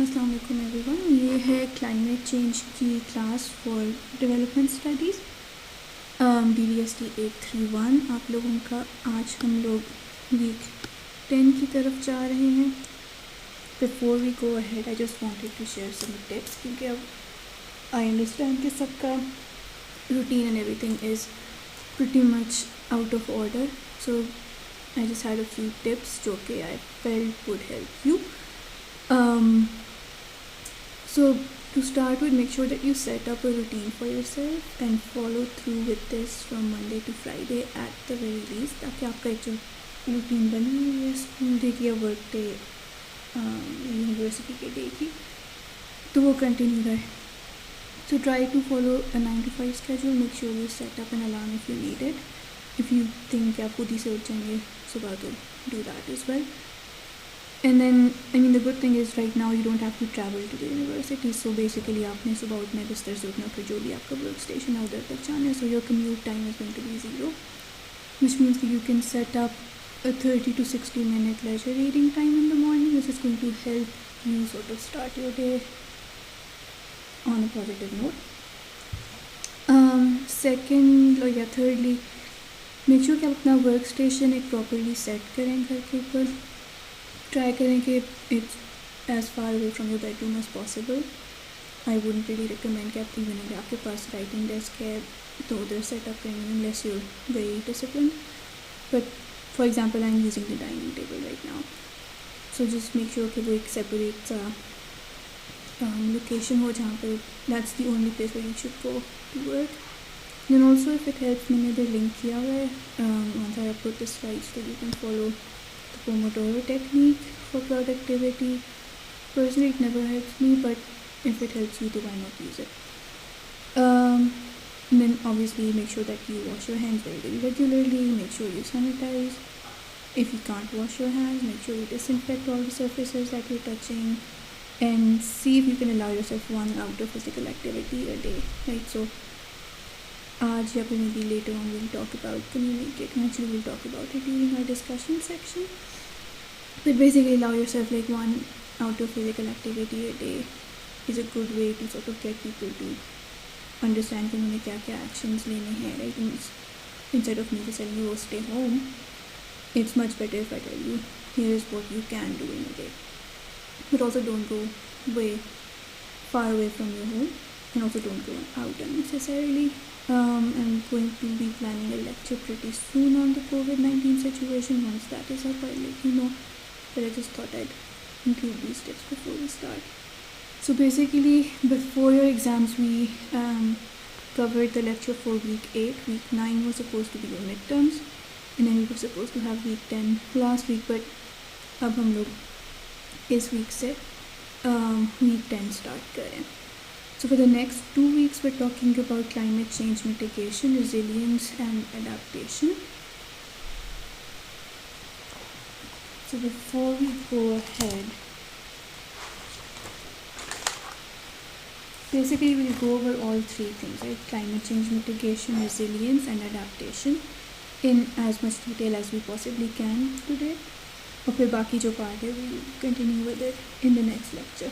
अस्सलाम वालेकुम एवरीवन। ये है क्लाइमेट चेंज की class for development studies BDST 831 आप लोगों का। आज हम लोग वीक 10 की तरफ जा रहे हैं। Before we go ahead I just wanted to share some tips, क्योंकि अब आई अंडरस्टैंड कि सबका routine and everything is pretty much out of order, so I just had a few tips जो कि I felt would help you. So to start with, make sure that you set up a routine for yourself and follow through with this from Monday to Friday at the very least, ताकि आपका एक जो routine बनी हुई है school day की या work day university के डे की, तो वो कंटिन्यू रहे. So try to follow a 9 to 5 schedule. Make sure you set up an alarm if you need it. If you think आप खुद ही से उठ जाएंगे सुबह, तो do that as well. And then, I mean, the good thing is right now you don't have to travel to the university. So basically आपने सुबह उठना है, बिस्तर से उठना, फिर जो भी आपका वर्क स्टेशन है उधर तक जाना है. So your commute time is going to be 0, which means that you can set up a 30 to 60 minute leisure reading time in the morning, which is going to help you sort of start your day on a positive note. Second or thirdly, make sure कि आप अपना workstation एक properly set करें घर के ऊपर. Try करें कि it's as far away from your bedroom as possible. I wouldn't really recommend कि आप इवन अगर आपके पास राइटिंग डेस्क है तो उधर सेटअप करेंगे unless you're very disciplined. But for example, I'm using the dining table right now, so just make sure कि वो एक separate location हो जहाँ पे that's the only place where you should go to work. Then also, if it helps, मैंने इधर link किया हुआ है. Once I put the slides that you can follow the Pomodoro technique for productivity. Personally, it never helps me, but if it helps you, then why not use it? And then obviously make sure that you wash your hands very, very regularly. Make sure you sanitize. If you can't wash your hands, make sure you disinfect all the surfaces that you're touching. And see if you can allow yourself one outdoor physical activity a day, right? So आज या फिर maybe later on we'll talk about communicate. Actually, we'll talk about it during our discussion section. But basically, allow yourself like one outdoor physical activity a day is a good way to sort of get people to understand कि उन्हें क्या क्या actions लेने हैं, right? Instead of me just telling you, oh, stay home, it's much better if I tell you, here's what you can do in a day. But also don't go way far away from your home, and also don't go out unnecessarily. I'm going to be planning a lecture pretty soon on the COVID-19 situation. Once that is up, I'll let you know. But I just thought I'd include these tips before we start. So basically, before your exams, we covered the lecture for week 8. Week 9 was supposed to be your midterms, and then we were supposed to have week 10 last week, but अब हम लोग इस week से week 10 start करें. So for the next 2 weeks, we're talking about climate change mitigation, resilience and adaptation. So before we go ahead, basically we'll go over all 3 things, right? Climate change mitigation, resilience and adaptation in as much detail as we possibly can today. और फिर बाकी जो part है we'll continue with it in the next lecture.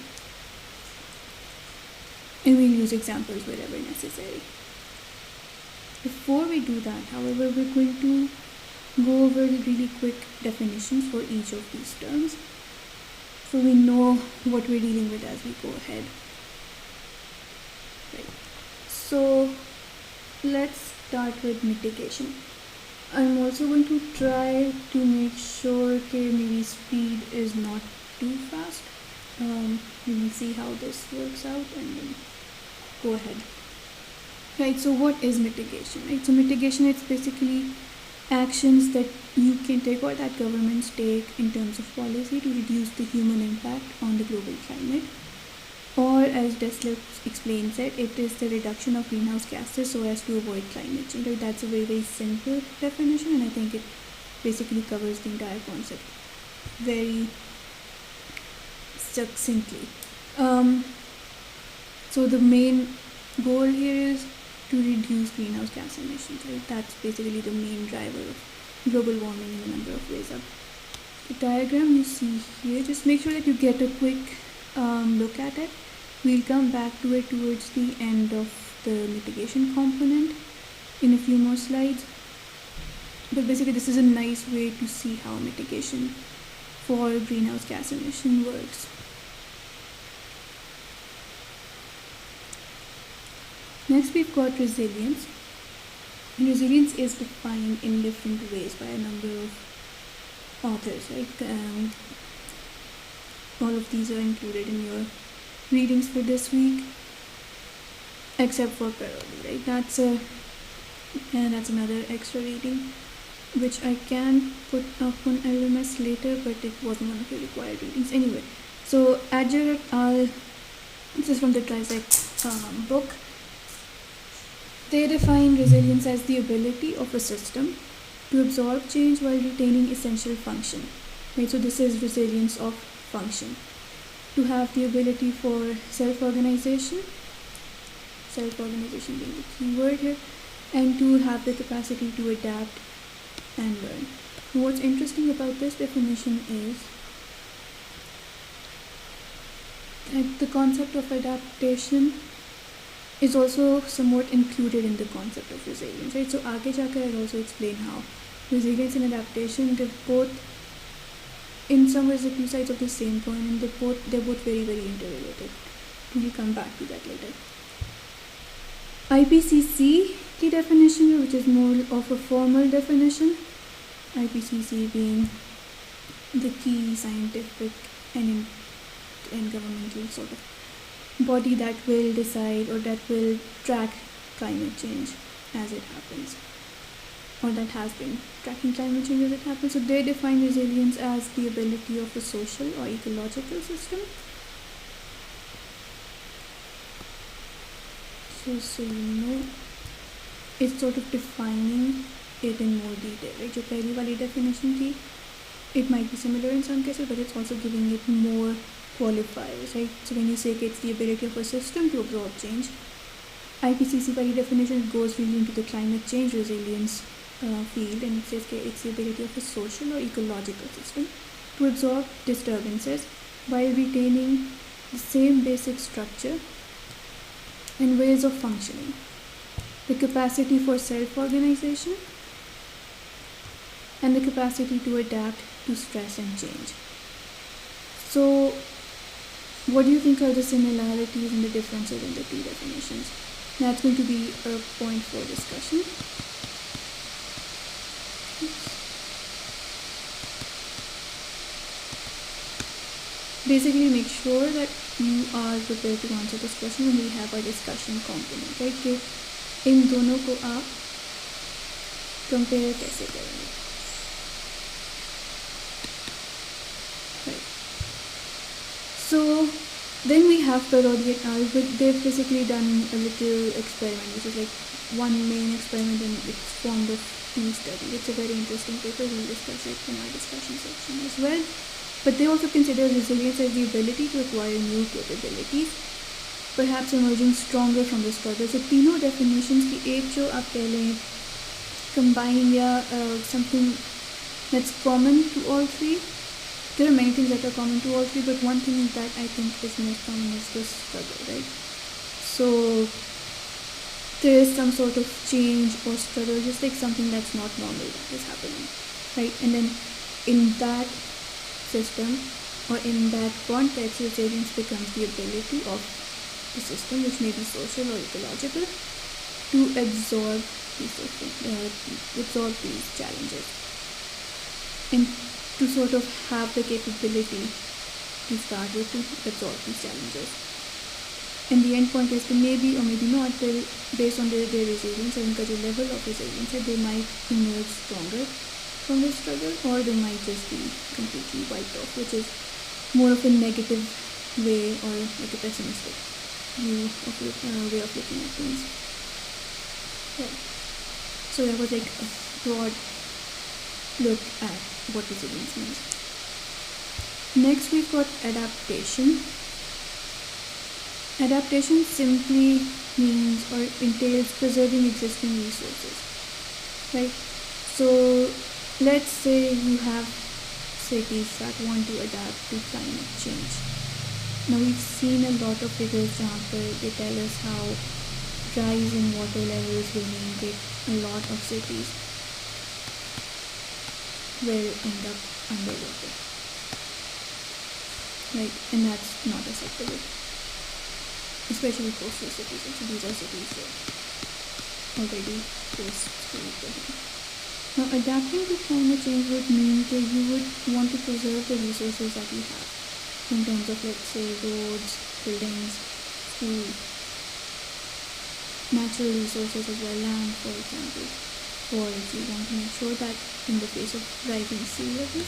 And we'll use examples wherever necessary. Before we do that, however, we're going to go over the really quick definitions for each of these terms, so we know what we're dealing with as we go ahead. Right. So let's start with mitigation. I'm also going to try to make sure that maybe speed is not too fast. We'll see how this works out and then go ahead. Right, so what is mitigation? Right, so mitigation, it's basically actions that you can take or that governments take in terms of policy to reduce the human impact on the global climate. Or as Dessler explains it, it is the reduction of greenhouse gases so as to avoid climate change. Right? That's a very, very simple definition, and I think it basically covers the entire concept very succinctly. So the main goal here is to reduce greenhouse gas emissions. Right? That's basically the main driver of global warming in a number of ways. The diagram you see here, just make sure that you get a quick look at it. We'll come back to it towards the end of the mitigation component in a few more slides. But basically this is a nice way to see how mitigation for greenhouse gas emission works. Next we've got resilience. And resilience is defined in different ways by a number of authors. All of these are included in your readings for this week, except for Parodi, right? That's another extra reading, which I can put up on LMS later, but it wasn't one of your required readings. Anyway, so Adger et al., this is from the Dreisaitl book. They define resilience as the ability of a system to absorb change while retaining essential function. Right, so this is resilience of function. To have the ability for self-organization being the key word here, and to have the capacity to adapt and learn. And what's interesting about this definition is that the concept of adaptation is also somewhat included in the concept of resilience, right? So aage jaakar I'll also explain how resilience and adaptation, they're both in some ways the two sides of the same coin, and they're both very, very interrelated. We'll come back to that later. IPCC की definition, which is more of a formal definition, IPCC being the key scientific and governmental sort of body that will decide or that will track climate change as it happens, or that has been tracking climate change as it happens. So they define resilience as the ability of a social or ecological system. So you know, it's sort of defining it in more detail, right? जो पहली वाली definition थी, it might be similar in some cases, but it's also giving it more qualifiers, right? So when you say it's the ability of a system to absorb change, IPCC by definition goes really into the climate change resilience field, and it says it's the ability of a social or ecological system to absorb disturbances while retaining the same basic structure and ways of functioning, the capacity for self-organization, and the capacity to adapt to stress and change. So what do you think are the similarities and the differences in the two definitions? That's going to be a point for discussion. Basically make sure that you are prepared to answer this question when we have our discussion component, right? कि इन दोनों को आप compare कैसे करेंगे, right? So then we have Parodi et al., but they've basically done a little experiment, which is like one main experiment, and it's formed of two studies. It's a very interesting paper. We'll discuss it in our discussion section as well. But they also consider resilience as the ability to acquire new capabilities, perhaps emerging stronger from the struggle. So तीनों definitions की एक जो आप कह लें combine या something that's common to all three. There are many things that are common to all three, but one thing that I think is most common is the struggle, right? So there is some sort of change or struggle, just like something that's not normal that is happening, right? And then in that system or in that context, resilience becomes the ability of the system, which may be social or ecological, to absorb these challenges and to sort of have the capability to start with to absorb these challenges. And the end point is that maybe or maybe not, based on their resilience and the level of resilience, they might emerge stronger from the struggle, or they might just be completely wiped off, which is more of a negative way or like a pessimistic view of way of looking at things. Yeah. So that was like a broad look at what resilience means. Next we've got adaptation. Adaptation simply means or entails preserving existing resources, right? So let's say you have cities that want to adapt to climate change. Now we've seen a lot of figures जहाँ पर they tell us how rise in water levels will mean that a lot of cities will end up underwater. Right, and that's not acceptable. Especially coastal cities. So these are cities that already face pollution. Now adapting to climate change would mean that you would want to preserve the resources that you have in terms of, let's say, roads, buildings, schools, natural resources as well, land for example. Or if you want to make sure that in the face of rising sea levels,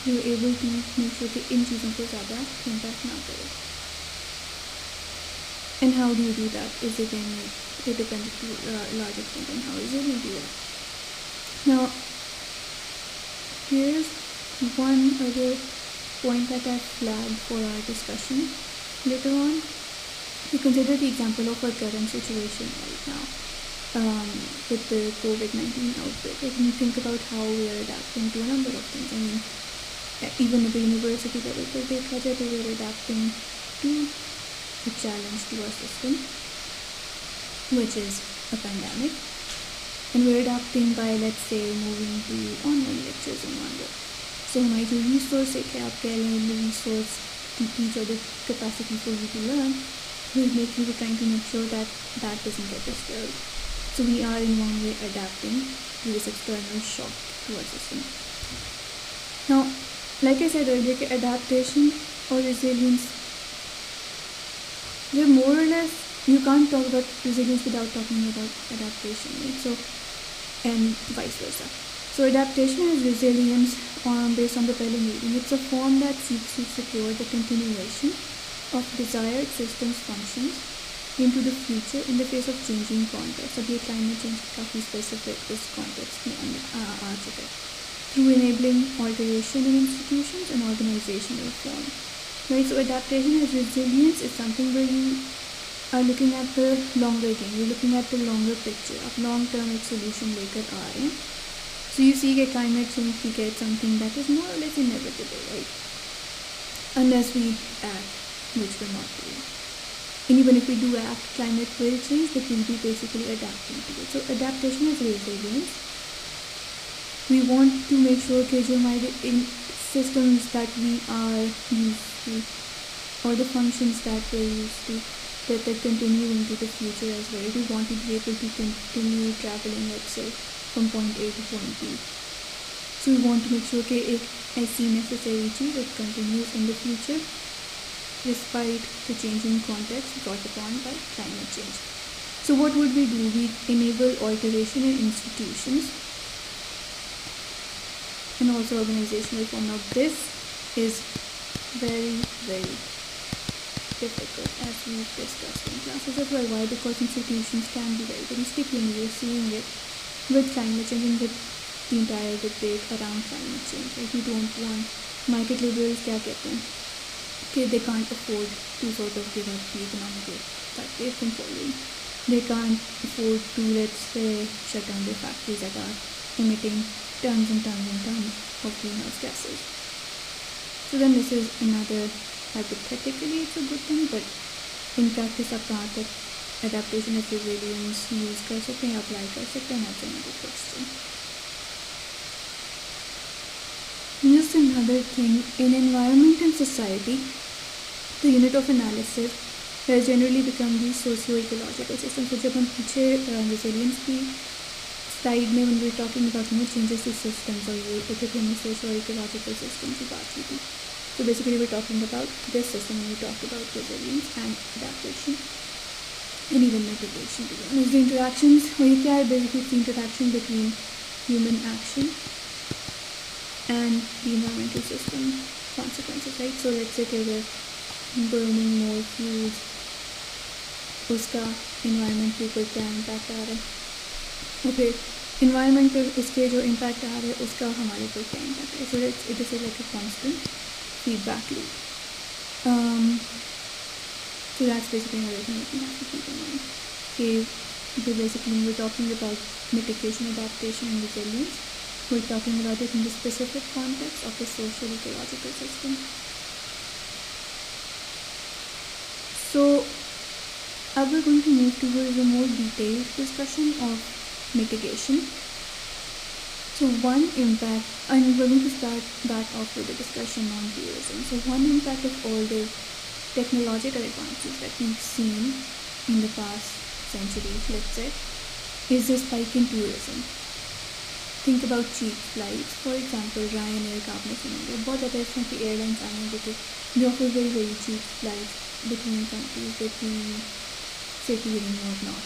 you're able to make sure that इन चीज़ों को ज़्यादा impact ना करे. And how do you do that is again, it depends to a large extent on how easy you do it. Now, here's one other point that I flagged for our discussion later on. We consider the example of our current situation right now with the COVID-19 outbreak. If you think about how we are adapting to a number of things. I mean, even at the university level, we are adapting to a challenge to our system, which is a pandemic. And we're adapting by, let's say, moving to online lectures in one go. So हमारी जो resource है कि आप कह लें the resource to teach or the capacity for you to learn will make you trying to make sure that that doesn't get disturbed. So we are in one way adapting to this external shock to our system. Now, like I said earlier, adaptation or resilience, they're more or less, you can't talk about resilience without talking about adaptation, right? So, and vice versa. So adaptation is resilience based on the पहले meaning. It's a form that seeks to secure the continuation of desired systems functions into the future in the face of changing context. अब ये climate change काफ़ी specific इस context में आ चुका है. Through enabling alteration in institutions and organizational reform. Right, so adaptation as resilience is something where you are looking at the longer game, you're looking at the longer picture of long-term solution लेकर आ रहे हैं. So you see that climate change we get something that is more or less inevitable, right? Unless we act, which we're not doing. And even if we do act, climate will change, but we'll be basically adapting to it. So adaptation is resilience. We want to make sure that in systems that we are used to, or the functions that we're used to, that they continue into the future as well. We want to be able to continue traveling, let's say, from point A to point B. So we want to make sure that एक ऐसी necessary cheese that continues in the future despite the changing context brought upon by climate change. So what would we do? We enable alteration in institutions and also organizational reform. Now this is very, very difficult as we've discussed in classes as well. Why? Because institutions can be very, very sticky, and we're seeing it with climate change and with the entire debate around climate change. Like we don't want market liberals क्या कहते हैं कि they can't afford to sort of give up the economic growth that they've been following. They can't afford to, let's say, shut down their factories that are emitting tons and tons and tons of greenhouse gases. So then this is another, hypothetically it's a good thing, but in practice आप कहाँ तक adaptation of resilience use कर सकते हैं, apply कर सकते हैं, that's another question. Just another thing, in environment and society, the unit of analysis has generally become the socio-ecological system. So जब हम पीछे resilience की slide में when we were talking about changes to systems और ये एक हमने socio-ecological system की बात की थी. So basically we're talking about this system when we talked about resilience and adaptation and even mitigation. And the interactions, basically it's the interaction between human action and the environmental system consequences, right? So let's say that we're burning more fuels, उसका environment के ऊपर क्या impact आ रहा है, और फिर environment पे उसके जो impact आ रहा है उसका हमारे ऊपर क्या impact है. So it is like a constant feedback loop. So that's basically another thing that we have to keep in mind. Okay, basically when we're talking about mitigation, adaptation and resilience, we're talking about it in the specific context of the social ecological system. So we're going to move towards a more detailed discussion of mitigation. So one impact, and we're going to start that off with a discussion on tourism. So one impact of all the technological advances that we've seen in the past centuries, let's say, is a spike in tourism. Think about cheap flights. For example, Ryanair, Countless in India, both are from the airlines and because they offer very, very cheap flights between countries, between cities and whatnot.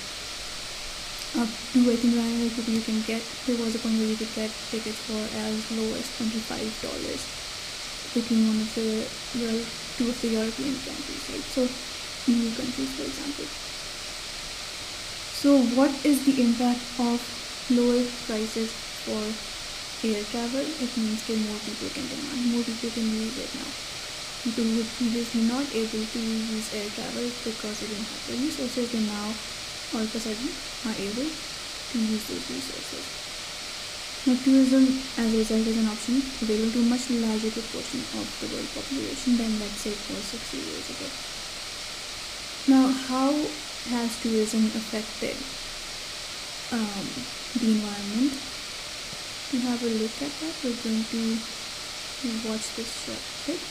Up to, I think, Ryanair, you can get, there was a point where you could get tickets for as low as $25 between one of the, well, two of the European countries, right? So, EU countries, for example. So, what is the impact of lower prices for air travel? It means that more people can demand, more people can use it now. People who were previously not able to use air travel because they didn't have the resources, they now all of a sudden are able to use those resources. Now, tourism as a result is an option available to a much larger proportion of the world population than, let's say, it was 60 years ago. Now, how has tourism affected the environment? To have a look at that, we're going to watch this short clip.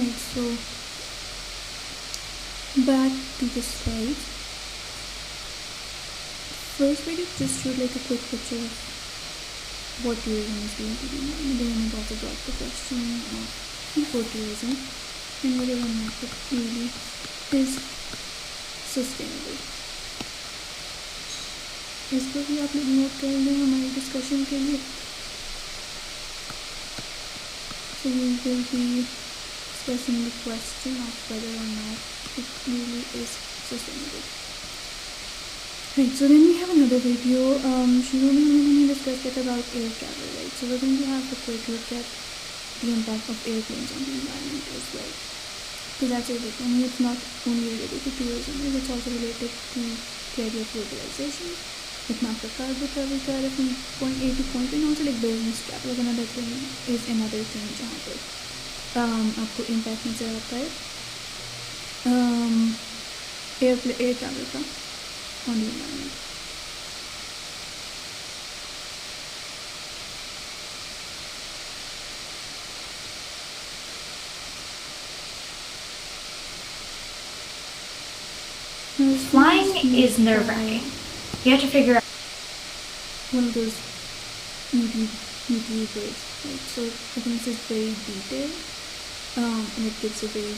Right, so back to the slides. First, we just showed like a quick picture of what tourism is going to do, and then we also got the question of ecotourism and whether or not it really is sustainable. इसको भी आप लोग note कर लें हमारी discussion के लिए. So we will be discussing the question of whether or not it really is sustainable. Right, so then we have another video. शुरू में हमने discuss किया था about air travel, right? So we're going to have a quick look at the impact of airplanes on the environment as well. So that's everything. I mean, it's not only related to tourism, it's also related to the idea of globalization. Like map का cargo travel कर रहे from point A to point B, and also like business travel. Another thing is another thing जहाँ पर आपको impact नज़र आता है air travel का on the environment. Flying is nerve-wracking. You have to figure out one of those YouTubers, right? So I think this is very detailed, and it gives a very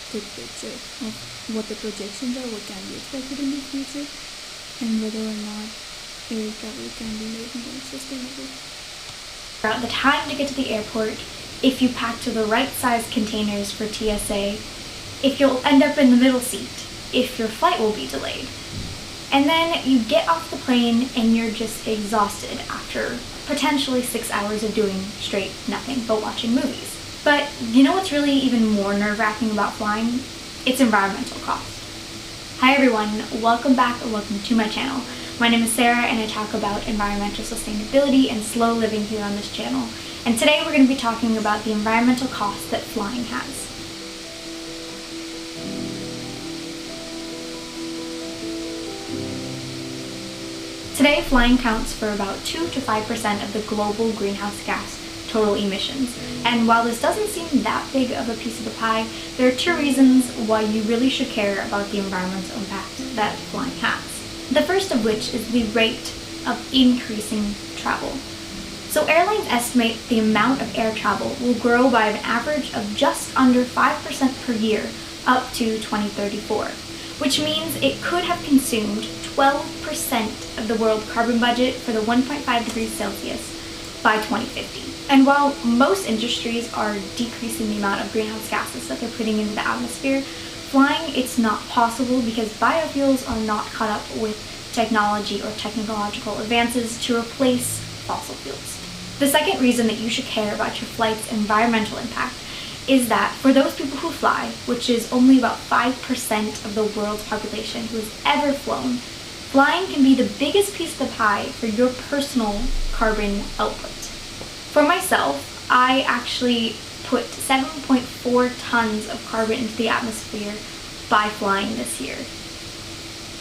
good picture of what the projections are, what can be expected in the future, and whether or not air travel can be made more sustainable. the time to get to the airport, if you packed the right size containers for TSA, if you'll end up in the middle seat, if your flight will be delayed. And then you get off the plane and you're just exhausted after potentially 6 hours of doing straight nothing but watching movies. But you know what's really even more nerve-wracking about flying? It's environmental cost. Hi everyone, welcome back and welcome to my channel. My name is Sarah and I talk about environmental sustainability and slow living here on this channel. And today we're going to be talking about the environmental cost that flying has. Today, flying counts for about 2 to 5% of the global greenhouse gas total emissions. And while this doesn't seem that big of a piece of the pie, there are two reasons why you really should care about the environmental impact that flying has. The first of which is the rate of increasing travel. So airlines estimate the amount of air travel will grow by an average of just under 5% per year up to 2034, which means it could have consumed 12% of the world carbon budget for the 1.5 degrees Celsius by 2050. And while most industries are decreasing the amount of greenhouse gases that they're putting into the atmosphere, flying it's not possible because biofuels are not caught up with technology or technological advances to replace fossil fuels. The second reason that you should care about your flight's environmental impact is that for those people who fly, which is only about 5% of the world's population who has ever flown, flying can be the biggest piece of the pie for your personal carbon output. For myself, I actually put 7.4 tons of carbon into the atmosphere by flying this year.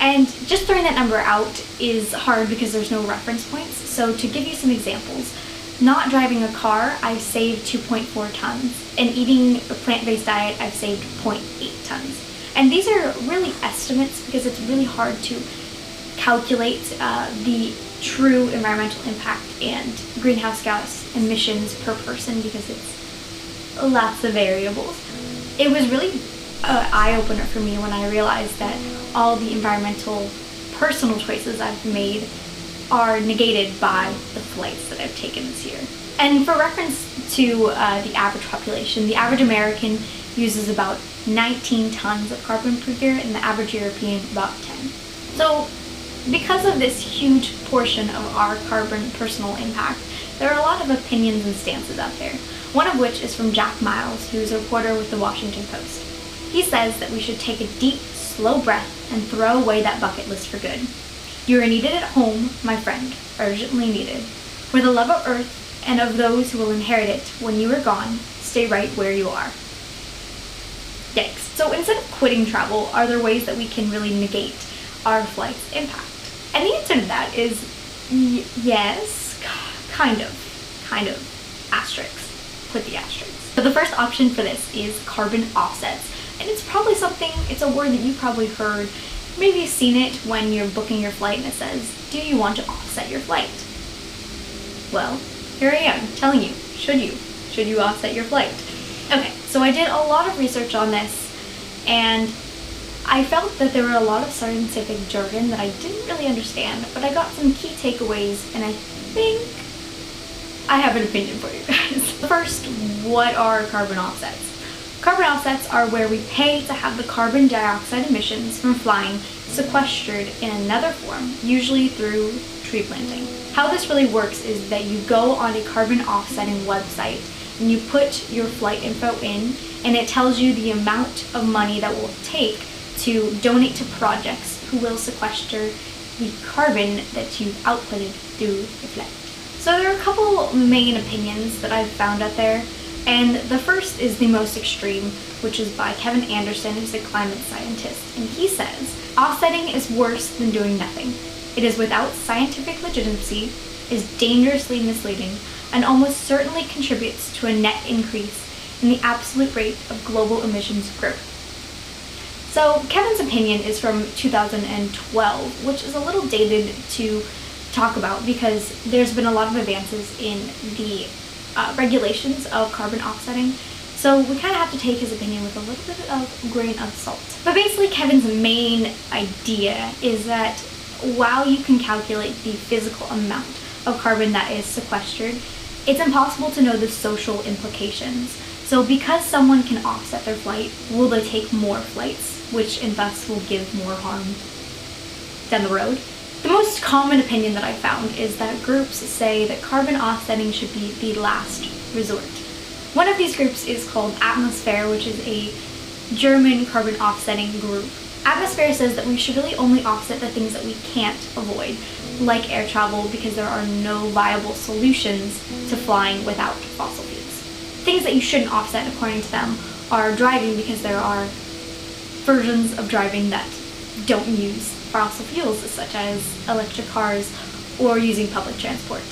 And just throwing that number out is hard because there's no reference points. So to give you some examples, not driving a car, I've saved 2.4 tons, and eating a plant-based diet, I've saved 0.8 tons. And these are really estimates because it's really hard to calculate the true environmental impact and greenhouse gas emissions per person because it's lots of variables. It was really an eye-opener for me when I realized that all the environmental personal choices I've made are negated by the flights that I've taken this year. And for reference to the average population, the average American uses about 19 tons of carbon per year and the average European about 10. So because of this huge portion of our carbon personal impact, there are a lot of opinions and stances out there. One of which is from Jack Miles, who's a reporter with the Washington Post. He says that we should take a deep, slow breath and throw away that bucket list for good. You are needed at home, my friend, urgently needed. For the love of Earth and of those who will inherit it when you are gone, stay right where you are. Yikes. So instead of quitting travel, are there ways that we can really negate our flight's impact? And the answer to that is yes, kind of, asterisks. Put the asterisks. So the first option for this is carbon offsets. And it's a word that you probably heard. Maybe you've seen it when you're booking your flight and it says, do you want to offset your flight? Well, here I am telling you, should you offset your flight? Okay, so I did a lot of research on this, and I felt that there were a lot of scientific jargon that I didn't really understand, but I got some key takeaways, and I think I have an opinion for you guys. First, what are carbon offsets? Carbon offsets are where we pay to have the carbon dioxide emissions from flying sequestered in another form, usually through tree planting. How this really works is that you go on a carbon offsetting website and you put your flight info in, and it tells you the amount of money that will take to donate to projects who will sequester the carbon that you've outputted through your flight. So there are a couple main opinions that I've found out there, and the first is the most extreme, which is by Kevin Anderson, who's a climate scientist, and he says, offsetting is worse than doing nothing. It is without scientific legitimacy, is dangerously misleading, and almost certainly contributes to a net increase in the absolute rate of global emissions growth. So Kevin's opinion is from 2012, which is a little dated to talk about because there's been a lot of advances in the regulations of carbon offsetting. So we kind of have to take his opinion with a little bit of grain of salt. But basically Kevin's main idea is that while you can calculate the physical amount of carbon that is sequestered, it's impossible to know the social implications. So because someone can offset their flight, will they take more flights, which and thus will give more harm down the road? The most common opinion that I found is that groups say that carbon offsetting should be the last resort. One of these groups is called Atmosphere, which is a German carbon offsetting group. Atmosphere says that we should really only offset the things that we can't avoid, like air travel, because there are no viable solutions to flying without fossil fuels. Things that you shouldn't offset, according to them, are driving, because there are versions of driving that don't use fossil fuels, such as electric cars or using public transport.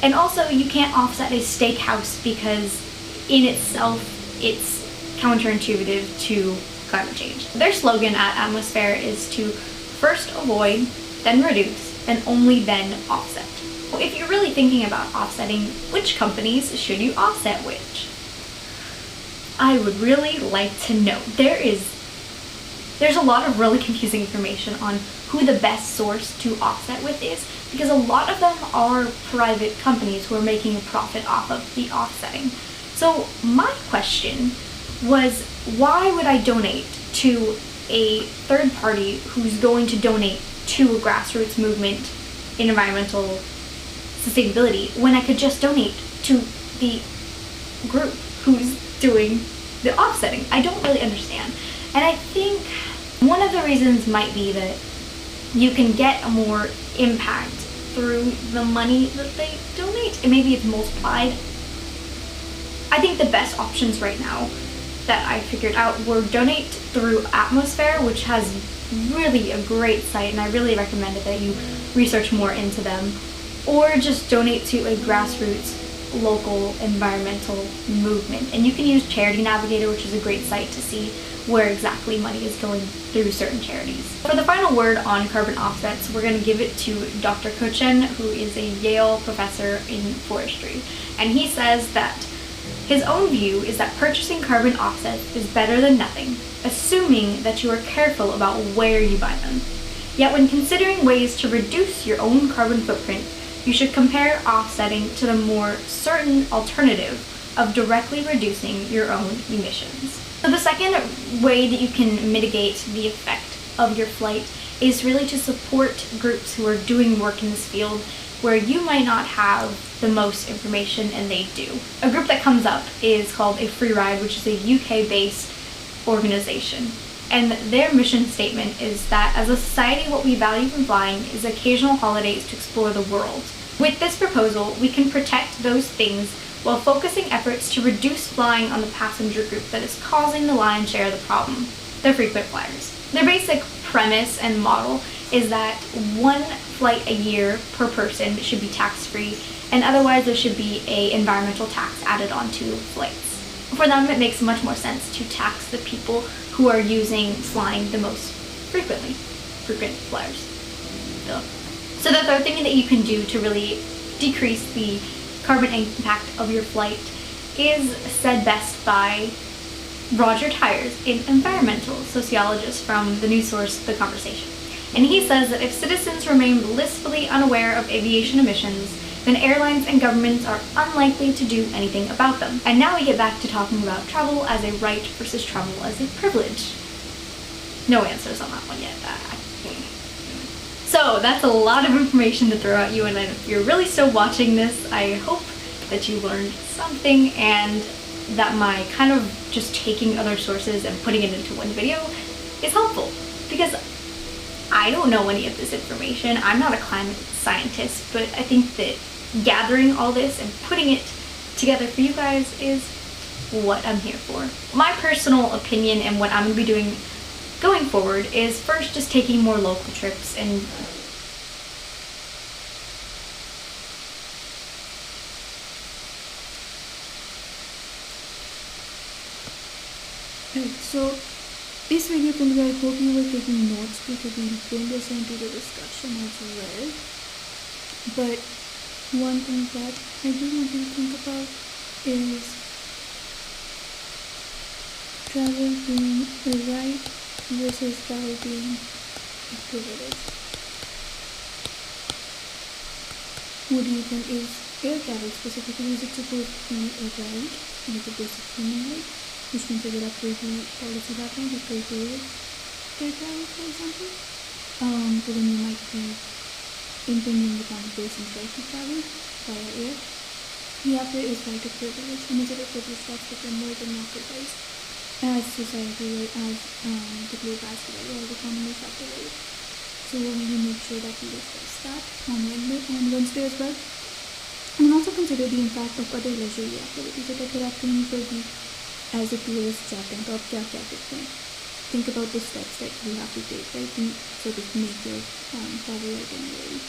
And also, you can't offset a steakhouse because in itself it's counterintuitive to climate change. Their slogan at Atmosphere is to first avoid, then reduce, and only then offset. If you're really thinking about offsetting, which companies should you offset which? I would really like to know. There's a lot of really confusing information on who the best source to offset with is, because a lot of them are private companies who are making a profit off of the offsetting. So my question was, why would I donate to a third party who's going to donate to a grassroots movement in environmental sustainability when I could just donate to the group who's doing the offsetting? I don't really understand. And I think one of the reasons might be that you can get a more impact through the money that they donate, and maybe it's multiplied. I think the best options right now that I figured out were donate through Atmosphere, which has really a great site, and I really recommend it that you research more into them, or just donate to a grassroots local environmental movement. And you can use Charity Navigator, which is a great site to see where exactly money is going through certain charities. For the final word on carbon offsets, we're going to give it to Dr. Kuchen, who is a Yale professor in forestry. And he says that his own view is that purchasing carbon offsets is better than nothing, assuming that you are careful about where you buy them. Yet when considering ways to reduce your own carbon footprint, you should compare offsetting to the more certain alternative of directly reducing your own emissions. So the second way that you can mitigate the effect of your flight is really to support groups who are doing work in this field where you might not have the most information and they do. A group that comes up is called A Free Ride, which is a UK-based organization. And their mission statement is that as a society, what we value from flying is occasional holidays to explore the world. With this proposal, we can protect those things while focusing efforts to reduce flying on the passenger group that is causing the lion's share of the problem, the frequent flyers. Their basic premise and model is that one flight a year per person should be tax-free, and otherwise there should be an environmental tax added onto flights. for them it makes much more sense to tax the people who are using flying the most frequent flyers. So the third thing that you can do to really decrease the carbon impact of your flight is said best by Roger Tyers, an environmental sociologist from the news source The Conversation. And he says that if citizens remain blissfully unaware of aviation emissions, then airlines and governments are unlikely to do anything about them. And now we get back to talking about travel as a right versus travel as a privilege. No answers on that one yet. So that's a lot of information to throw at you, and if you're really still watching this, I hope that you learned something and that my kind of just taking other sources and putting it into one video is helpful, because I don't know any of this information. I'm not a climate scientist, but I think that gathering all this and putting it together for you guys is what I'm here for. My personal opinion and what I'm going to be doing going forward is first just taking more local trips and right, so this video can be, I hope you were taking notes because we'll bring this into the discussion as well. But one thing that I do want you to think about is travel being a right versus travel being a privilege. What do you think is air travel specifically? Is it supposed to be a right? Is it a basic human right? Which means that there are pretty policy background that criteria air travel, for example. So then you might be impinging upon a person's right to travel via air. The other is right of privilege, and is it a privilege that's become more democratized as society, or as the globe as well, or the economy factor. So we make sure that we discuss that on Wednesday as well. And also consider the impact of other leisurely activities that are happening for the as a tourist chatting top क्या क्या करते हैं. Think about the steps that you have to take, right, to sort of make your travel itinerary.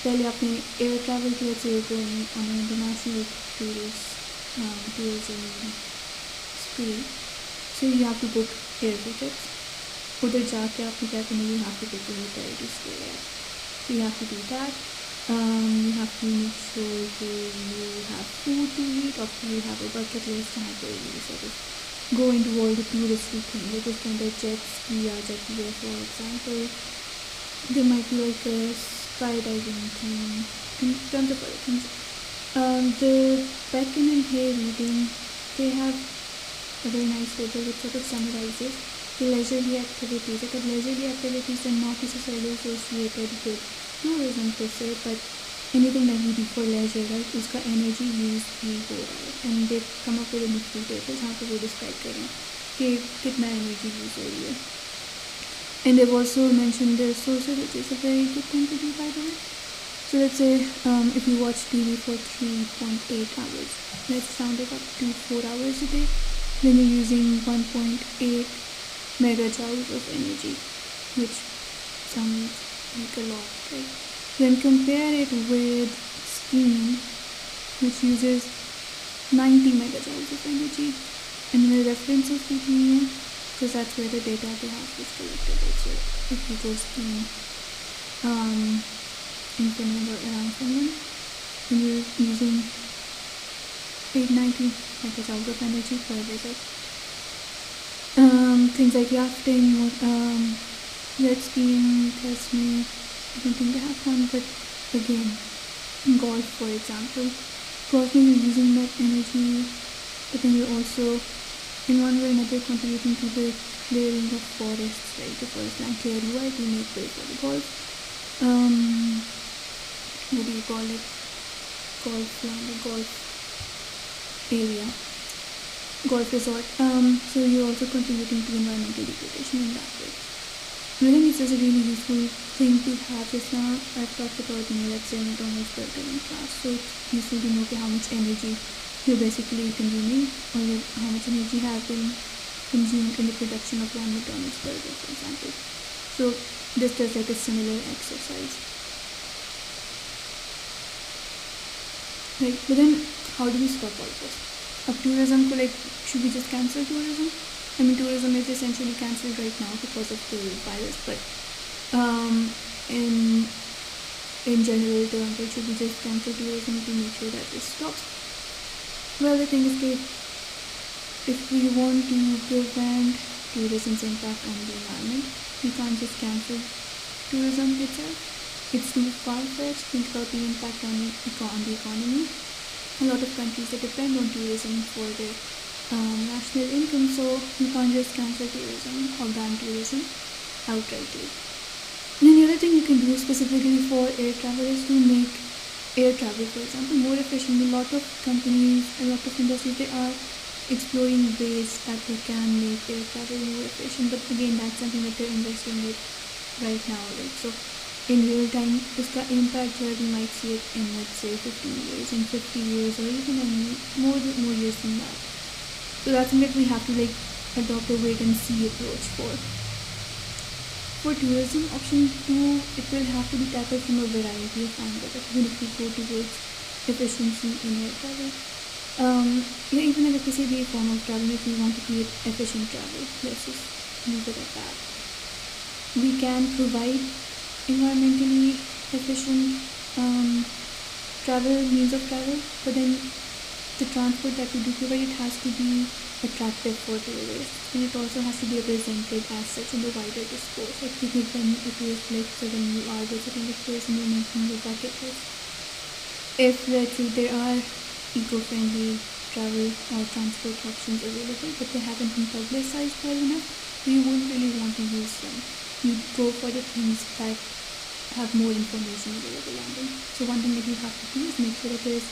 पहले आपने air travel किया, so you're going on an international tourism spree. So you have to book air tickets. उधर जाके आपने क्या करना, you have to pick a hotel to stay at. So you have to do that. You have to make sure you have food to eat, or you have a bucket list, and you sort of go into all the touristy things. Like this kind of jet ski or jet gear, for example. There might be like a skydiving thing, and tons of other things. The Beacon and Hay reading, they have a very nice table which sort of summarizes the leisurely activities. Like leisurely activities are not necessarily associated with tourism per se, but anything that we do for leisure, right, उसका energy use भी हो रहा है. And they come up with a few tables जहाँ पे वो describe करें कि कितना energy use हो रही है. And they've also mentioned their sources, which is a very good thing to do, by the way. So let's say if you watch TV for 3.8 hours, let's round it up to 4 hours a day, then you're using 1.8 megajoules of energy, which sounds like a lot, right? Then compare it with skiing, which uses 90 megajoules of energy, and the references between them, because that's where the data they have is collected. So if you go skiing in Finland or around Finland, then you're using 890 megajoules of energy per visit. Things like yachting, jet skiing, Tesla, I don't think they have one, but again, golf, for example. Golfing, you're using that energy, but then you're also, in one way or another, contributing to the clearing of forests, right? The forest land clearing, why do you make way for the golf? What do you call it? Golf land, a golf area. Golf resort. So you're also contributing to environmental degradation in that way. I think it's just a really useful thing to have. Just now I've talked about, let's say McDonald's burger in class, so it's useful to know how much energy you're basically consuming, or how much energy has been consumed in the production of one McDonald's burger, for example. So this does like a similar exercise. Right, but then how do we stop all this? अब tourism को like should we just cancel tourism? I mean, tourism is essentially cancelled right now because of the virus, but in general terms, like, should we just cancel tourism to make sure that this stops? Well, the thing is that if we want to prevent tourism's impact on the environment, we can't just cancel tourism itself. It's too far-fetched. Think about the impact on the economy. A lot of countries that depend on tourism for their national income, so you can't just cancel tourism or ban tourism outrightly. And then the other thing you can do specifically for air travel is to make air travel, for example, more efficient. A lot of companies, a lot of industries, they are exploring ways that they can make air travel more efficient. But again, that's something that they're investing in right now. Right? So in real time, इसका impact here we might see it in, let's say, 15 years, in 50 years, or even in more years than that. So that's something that we have to like adopt a wait and see approach for. For tourism, option 2, it will have to be tackled from a variety of angles. Even if we go towards efficiency in air travel, even if it is a form of travel, if we want to create efficient travel, let's just leave it at that. We can provide environmentally efficient means of travel, but then the transport that we do provide, it has to be attractive for tourists, and it also has to be represented as such in the wider discourse. Like, you give them a tourist list, so when you are visiting the place and you're making your bucket list, if let's say there are eco-friendly travel or transport options available, but they haven't been publicized well enough, you won't really want to use them. You go for the things that have more information available on them. So one thing that you have to do is make sure that there is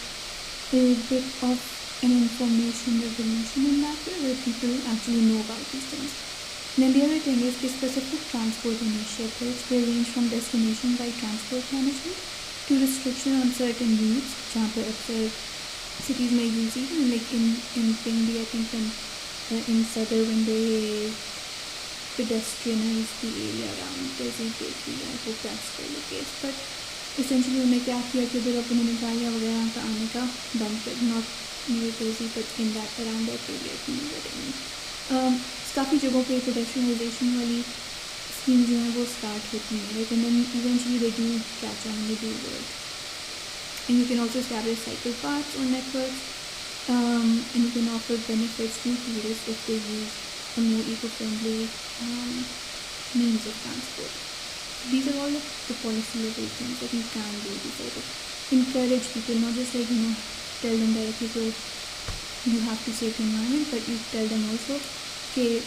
a bit of an information revolution in that way, where people actually know about these things. And then the other thing is the specific transport initiatives. They range from destination-wide transport management to restriction on certain routes, जहाँ पर अक्सर cities may use even like in India, I think in southern when they pedestrianize the area around Desert Bakery, I hope that's still the case. But essentially उन्होंने क्या किया कि उधर अपने गाड़ियाँ वगैरह का आने का बंद कर, not near Desert but in that around that area, if you know what I mean. काफ़ी जगहों पे pedestrianization वाली schemes जो हैं वो start होती हैं, right? And then eventually they do catch on and they do work. And you can also establish cycle paths or networks, and you can offer benefits to tourists if they use a more eco-friendly means of transport. These are all of the policy level things that you can do to sort of encourage people, not just like, tell them directly, so you have to save the environment, but you tell them also, okay,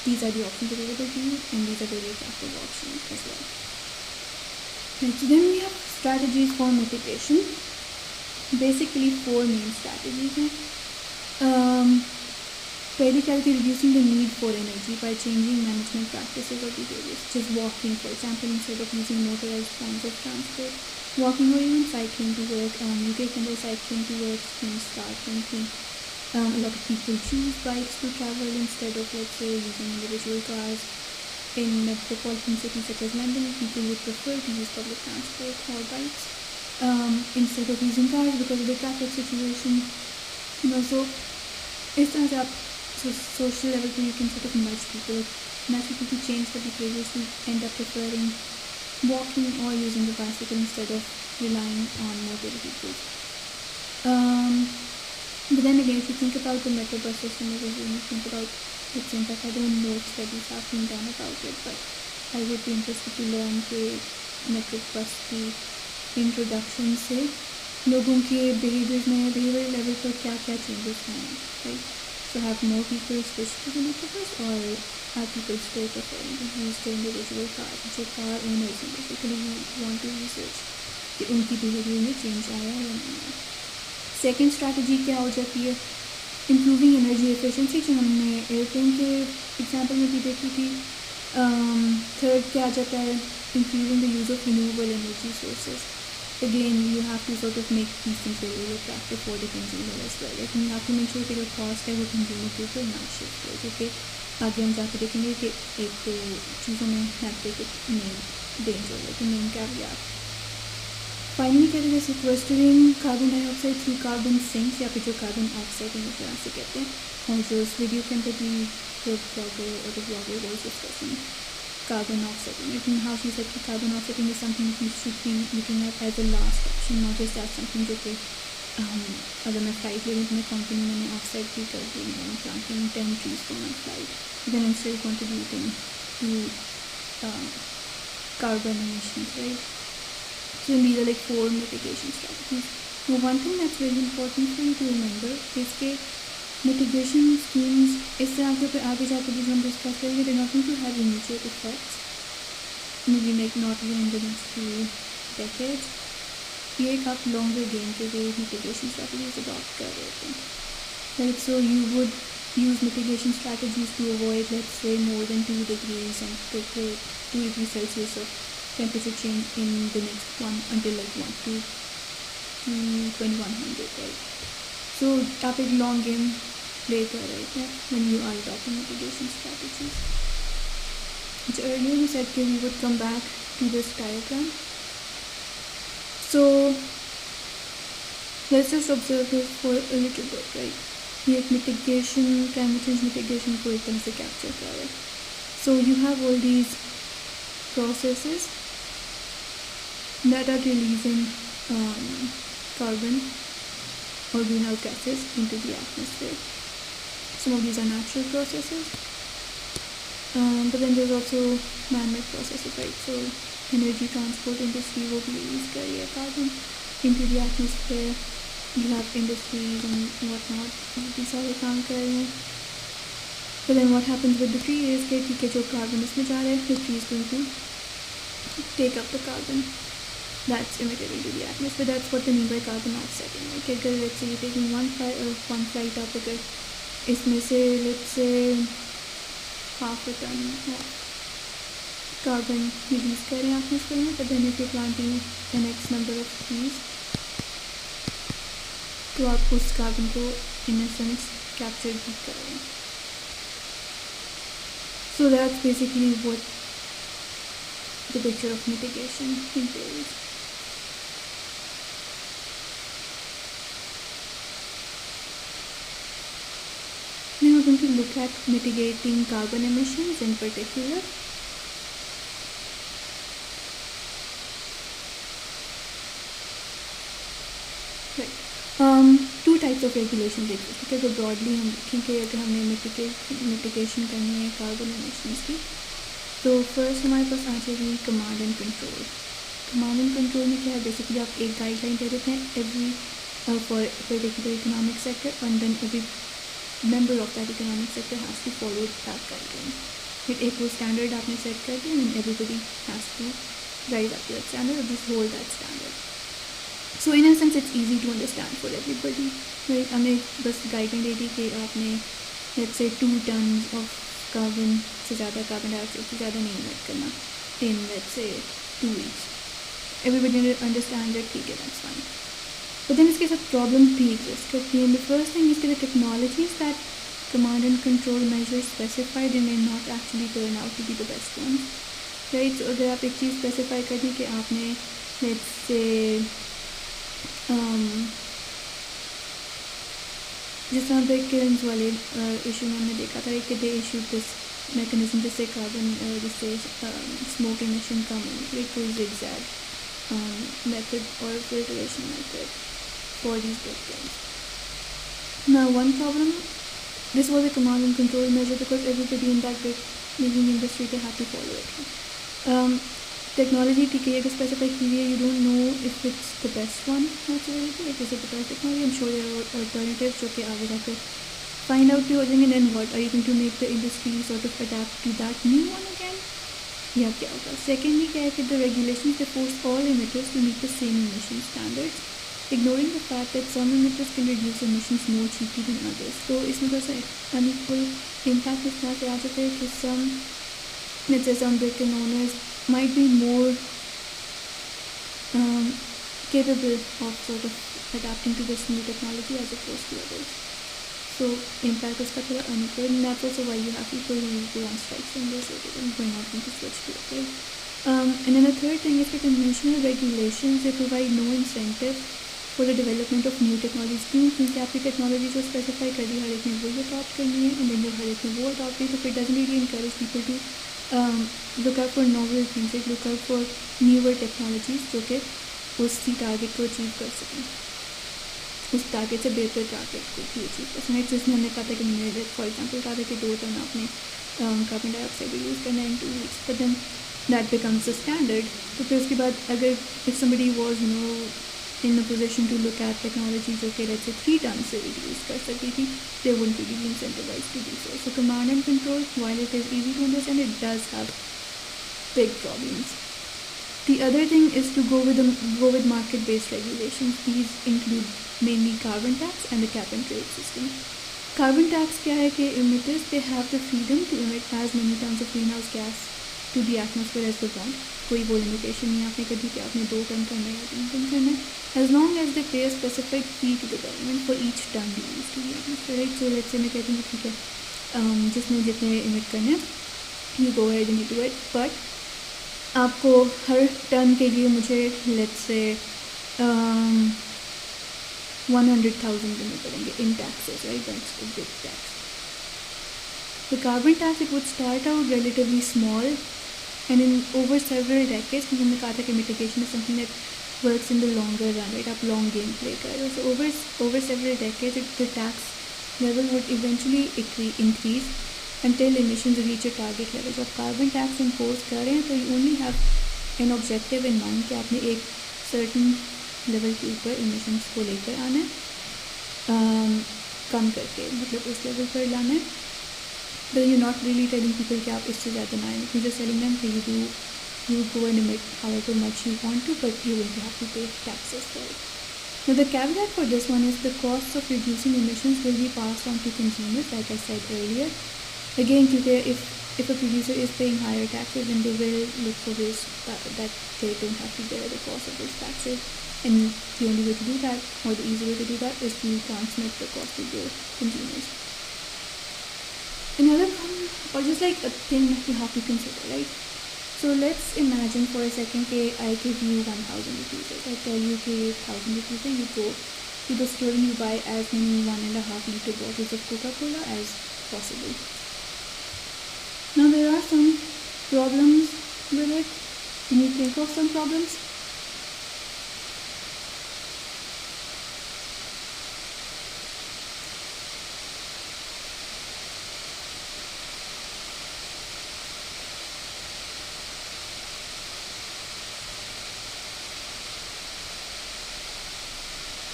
these are the options available to you, and these are very attractive options as well. Right, so then we have strategies for mitigation. Basically 4 main strategies हैं. पहली क्या थी, reducing the need for energy by changing management practices or behaviors. Just walking, for example, instead of using motorized forms of transport, walking or even cycling to work. UK can go cycling to work, can start thinking. A lot of people choose bikes to travel instead of, let's say, using individual cars. In metropolitan cities such as London, people would prefer to use public transport or bikes instead of using cars because of the traffic situation. So इस तरह से आप social level पे you can sort of nudge people to change the behaviors to end up preferring walking or using the bicycle instead of relying on motor vehicles. But then again, if you think about the metro bus system as a whole, you think about its impact. I don't know if studies have been done about it, but I would be interested to learn the metro bus की introduction से लोगों के behavioral level पर क्या changes हैं, right? So have more people switch to the metro bus, or are people still preferring to use the individual car? जो car owners हैं, basically you want to research कि उनकी behavior में change आया या नहीं आया. Second strategy क्या हो जाती है, improving energy efficiency, जो हमने एयरप्लेन के एग्जाम्पल में भी देखी थी. Third क्या आ जाता है, improving the use of renewable energy sources. Again, you have to sort of make these things very attractive for the consumer as well. Like, you have to make sure that your cost है वो consumer के ऊपर ना shift हो, क्योंकि आगे हम जाकर देखेंगे कि एक तो चीज़ों में have to main danger, like the main caveat. Finally कहते हैं sequestering carbon dioxide through carbon sinks या फिर जो कार्बन ऑफसेटिंग इस तरह से कहते हैं, और जो उस वीडियो के अंदर भी the blogger was discussing carbon offsetting. And how she said carbon offsetting is something we should be looking at as a last option, not just as something जो कि अगर मैं फ्लाइट ले रही हूँ तो मैं कंपनी मैंने ऑफसेट भी कर दी, मैं planting 10 trees for my flight, then I'm still contributing to carbon emissions, right? So these are like 4 mitigation strategies. Now one thing that's very important for you to remember is that mitigation schemes इस तरह के ऊपर आगे जाकर भी हम discuss करेंगे, they're not going to have immediate effects, maybe like not even in the next few decades. ये एक आप longer game के लिए mitigation strategies adopt कर रहे थे, right? So you would use mitigation strategies to avoid, let's say, more than 2 degrees and 2 degrees Celsius of temperature change in the next one until like 1 to 2100, right? So आप एक long game play कर रहे थे when you are adopting mitigation strategies. Which earlier we said that we would come back to this diagram. So let's just observe this for a little bit, right? ये एक mitigation, climate change mitigation को एक तरह से capture कर रहा है. So you have all these processes that are releasing carbon or greenhouse gases into the atmosphere. Some of these are natural processes, but then there's also man-made processes, right? So energy transport industry will release carbon into the atmosphere. You have industries and whatnot, these सारे काम कर रहे हैं. But then what happens with the tree is कि जो carbon इसमें जा रहा है, the tree is going to take up the carbon that's emitted into the atmosphere. That's what they mean by carbon offsetting. Like अगर let's say you're taking one flight up, अगर इसमें से let's say half a ton of carbon release कर रहे हैं atmosphere में, but then if you're planting an X number of trees, तो आप उस carbon को in a sense capture भी कर रहे हैं. So that's basically what the picture of mitigation entails. Now we're going to look at mitigating carbon emissions in particular. Right. Two types of regulations exist. Okay, so broadly हम देखेंगे अगर हमें mitigation करनी है carbon emissions की, तो first हमारे पास आ जाएगी command and control. Command and control में क्या है, basically आप एक guideline दे देते हैं every for a particular economic sector, and then every member of that economic sector has to follow that guideline. With एक वो standard आपने set कर दिया, and everybody has to rise up to that standard or just hold that standard. So in a sense it's easy to understand for everybody, right? हमें बस guideline दे दी कि आपने let's say 2 tons of carbon से ज़्यादा carbon dioxide से ज़्यादा नहीं emit करना in let's say 2 weeks. Everybody understands that, ठीक है, that's fine. But then इसके साथ problem भी exist करती है. And the first thing is that the technologies that command and control measures specified may not actually turn out to be the best ones, right? So अगर आप एक चीज़ specify कर दी कि आपने let's say जिस तरह ब्रेक किल्स वाले issue में हमने देखा था कि दे इशू दिस mechanism जिससे कार्बन जिससे स्मोक इमिशन कम हो, एक कोई zigzag method or filtration method for these break kilns. Now one problem, this was a command and control measure because everybody in that break making industry they had to follow it. Technology ठीक है, अगर specify की हुई है, you don't know if it's the best one that's available, like is it the best technology? I'm sure there are alternatives जो कि आगे जाकर find out भी हो जाएंगे. Then what are you going to make the industry sort of adapt to that new one again? या क्या होगा? Secondly क्या है कि the regulations they force all emitters to meet the same emission standards, ignoring the fact that some emitters can reduce emissions more cheaply than others. तो इसमें थोड़ा सा unequal impact इस तरह से आ जाता है कि let's say some break owners might be more capable of sort of adapting to this new technology as opposed to others. So impact is kind of unequal, and that's also why you have people who go on strikes and they say that we're not going to switch to it, right? And then the third thing is that conventional regulations, they provide no incentive for the development of new technologies क्यों? क्योंकि आपकी technology जो specify कर दी हर एक ने वही adopt करनी है, एंड देन जब हर एक ने वो अडॉप्ट की तो फिर doesn't really encourage people to look out for novel things, like look out for newer technologies जो कि उसी टारगेट को अचीव कर सकें, उस टारगेट से बेहतर टारगेट को भी अचीव कर सकें. जिसमें हमने कहा था कि मैंने फॉर एग्जाम्पल कहा था कि 2 टन आपने कार्बन डाइऑक्साइड यूज़ करना है in 2 weeks, but then that becomes the standard. तो फिर उसके बाद अगर if somebody was in a position to look at technology जो कि let's say 3 tons से reduce कर सकती थी, they wouldn't really be incentivized to do so. So command and control, while it is easy to understand, it does have big problems. The other thing is to go with market-based regulations. These include mainly carbon tax and the cap and trade system. Carbon tax क्या है कि emitters, they have the freedom to emit as many tons of greenhouse gas to the atmosphere as they want. कोई वो limitation नहीं आपने कभी कि आपने 2 टन करना है या 3 टन करना है, as long as they pay a specified fee to the government for each ton used to the atmosphere, right? So let's say मैं कहती हूँ ठीक है जिसने जितने emit करने हैं you go ahead and you do it, but आपको हर टन के लिए मुझे let's say 100,000 देने पड़ेंगे in taxes, right? That's a big tax. The carbon tax, it would start out relatively small, and in over several decades, क्योंकि हमने कहा था कि mitigation is something that works in the longer run, right? आप long game play कर रहे हो. So over several decades, the tax level would eventually increase until emissions reach a target level. So आप carbon tax impose कर रहे हैं तो you only have an objective in mind कि आपने एक certain level के ऊपर emissions को लेकर आना है, कम करके मतलब उस level पर लाना है. But you're not really telling people कि आप इससे ज़्यादा ना आए. You're just telling them that you go and emit however much you want to, but you will have to pay taxes for it. Now the caveat for this one is the costs of reducing emissions will be passed on to consumers, like I said earlier. Again, if a producer is paying higher taxes, then they will look for ways that they don't have to bear the cost of those taxes. And the only way to do that, or the easy way to do that, is to transmit the cost to the consumers. Another problem, or just like a thing that you have to consider, right? So let's imagine for a second that I give you 1,000 rupees. I tell you that 1,000 rupees, you go to the store and you buy as many 1.5 liter bottles of Coca-Cola as possible. Now there are some problems with it. Can you think of some problems?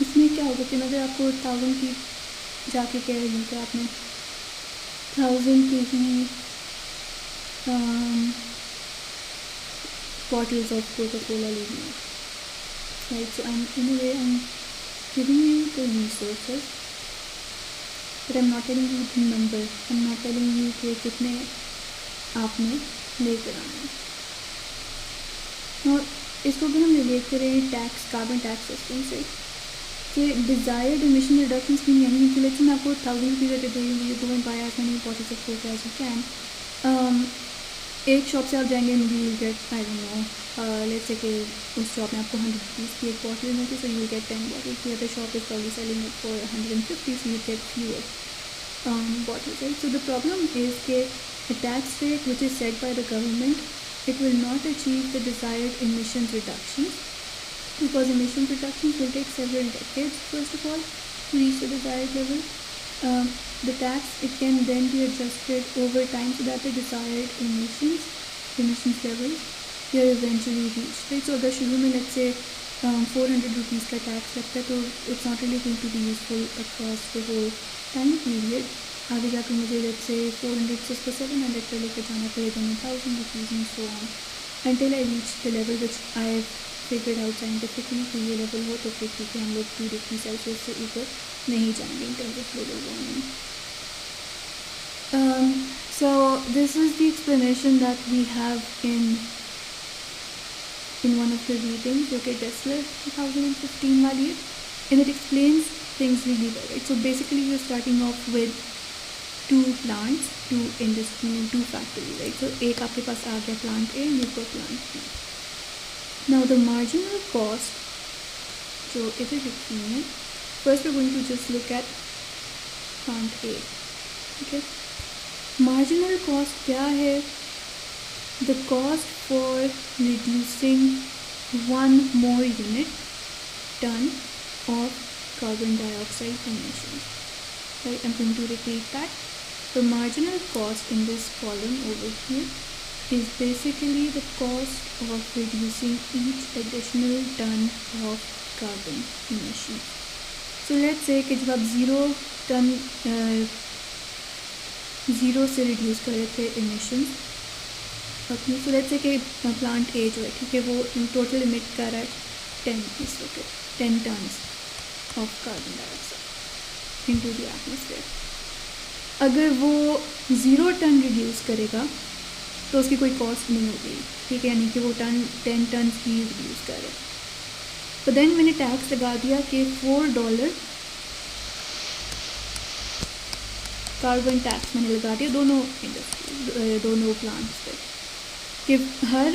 इसमें क्या होगा कि अगर आपको 1,000 की जाके कह रही हूँ कि आपने 1,000 के ही bottles of Coca-Cola लेनी है, right? So in a way I'm giving you the resources, but I'm not telling you the number. I'm not telling you कि कितने आपने लेकर आना है. और इसको भी हम रिलेट करें कार्बन टैक्स सिस्टम से कि डिज़ायर्ड emission reduction scheme यानी कि लेट्स मैं आपको 1,000 रुपीज़ दे रही हूँ, you go and buy as many bottles of Coke as you can. एक शॉप से आप जाएंगे and you will get I don't know let's say कि उस शॉप में आपको 100 रुपीज़ की एक बॉटल मिलती है, so you will gate 10 bottles. The other shop is probably selling it for 150, so you get fewer bottles, right? So the problem is that a tax rate which is set by the government, it will not achieve the desired emissions reductions, because emission reductions will take several decades first of all to reach the desired level. The tax, it can then be adjusted over time so that the desired emissions levels they are eventually reached, right? So अगर शुरू में let's say 400 rupees का tax लगता है तो it's not really going to be useful across the whole time period. आगे जाकर मुझे let's say 400 से उसको 700 पर लेकर जाना पड़ेगा 1,000 rupees and so on until I reach the level which I've figured out scientifically कि ये level हो तो फिर ठीक है हम लोग 2 डिग्री सेल्सियस से ऊपर नहीं जाएंगे in terms of global warming. So this is the explanation that we have in one of the readings, जो कि Dessler 2015 वाली है, and it explains things really well, right? So basically you're starting off with 2 plants, 2 industry, 2 factories, right? So एक आपके पास आ गया plant A, you've got plant B. Now the marginal cost जो इधर लिखी है, first we're going to just look at plant A. Okay, marginal cost क्या है? The cost for reducing one more unit ton of carbon dioxide emissions. Right, I'm going to repeat that. The marginal cost in this column over here is basically the cost of reducing each additional ton of carbon emission. So let's say कि जब आप 0 से reduce कर रहे थे emissions अपनी, so let's say कि plant A जो है, ठीक है, वो total emit कर रहा है 10 tons of carbon dioxide into the atmosphere. अगर वो 0 टन रिड्यूस करेगा तो उसकी कोई कॉस्ट नहीं होगी, ठीक है, यानी कि वो 10 टन ही रिड्यूस करे. तो देन मैंने टैक्स लगा दिया कि $4 कार्बन टैक्स मैंने लगा दिया दोनों इंडस्ट्री, दोनों प्लांट्स पे, कि हर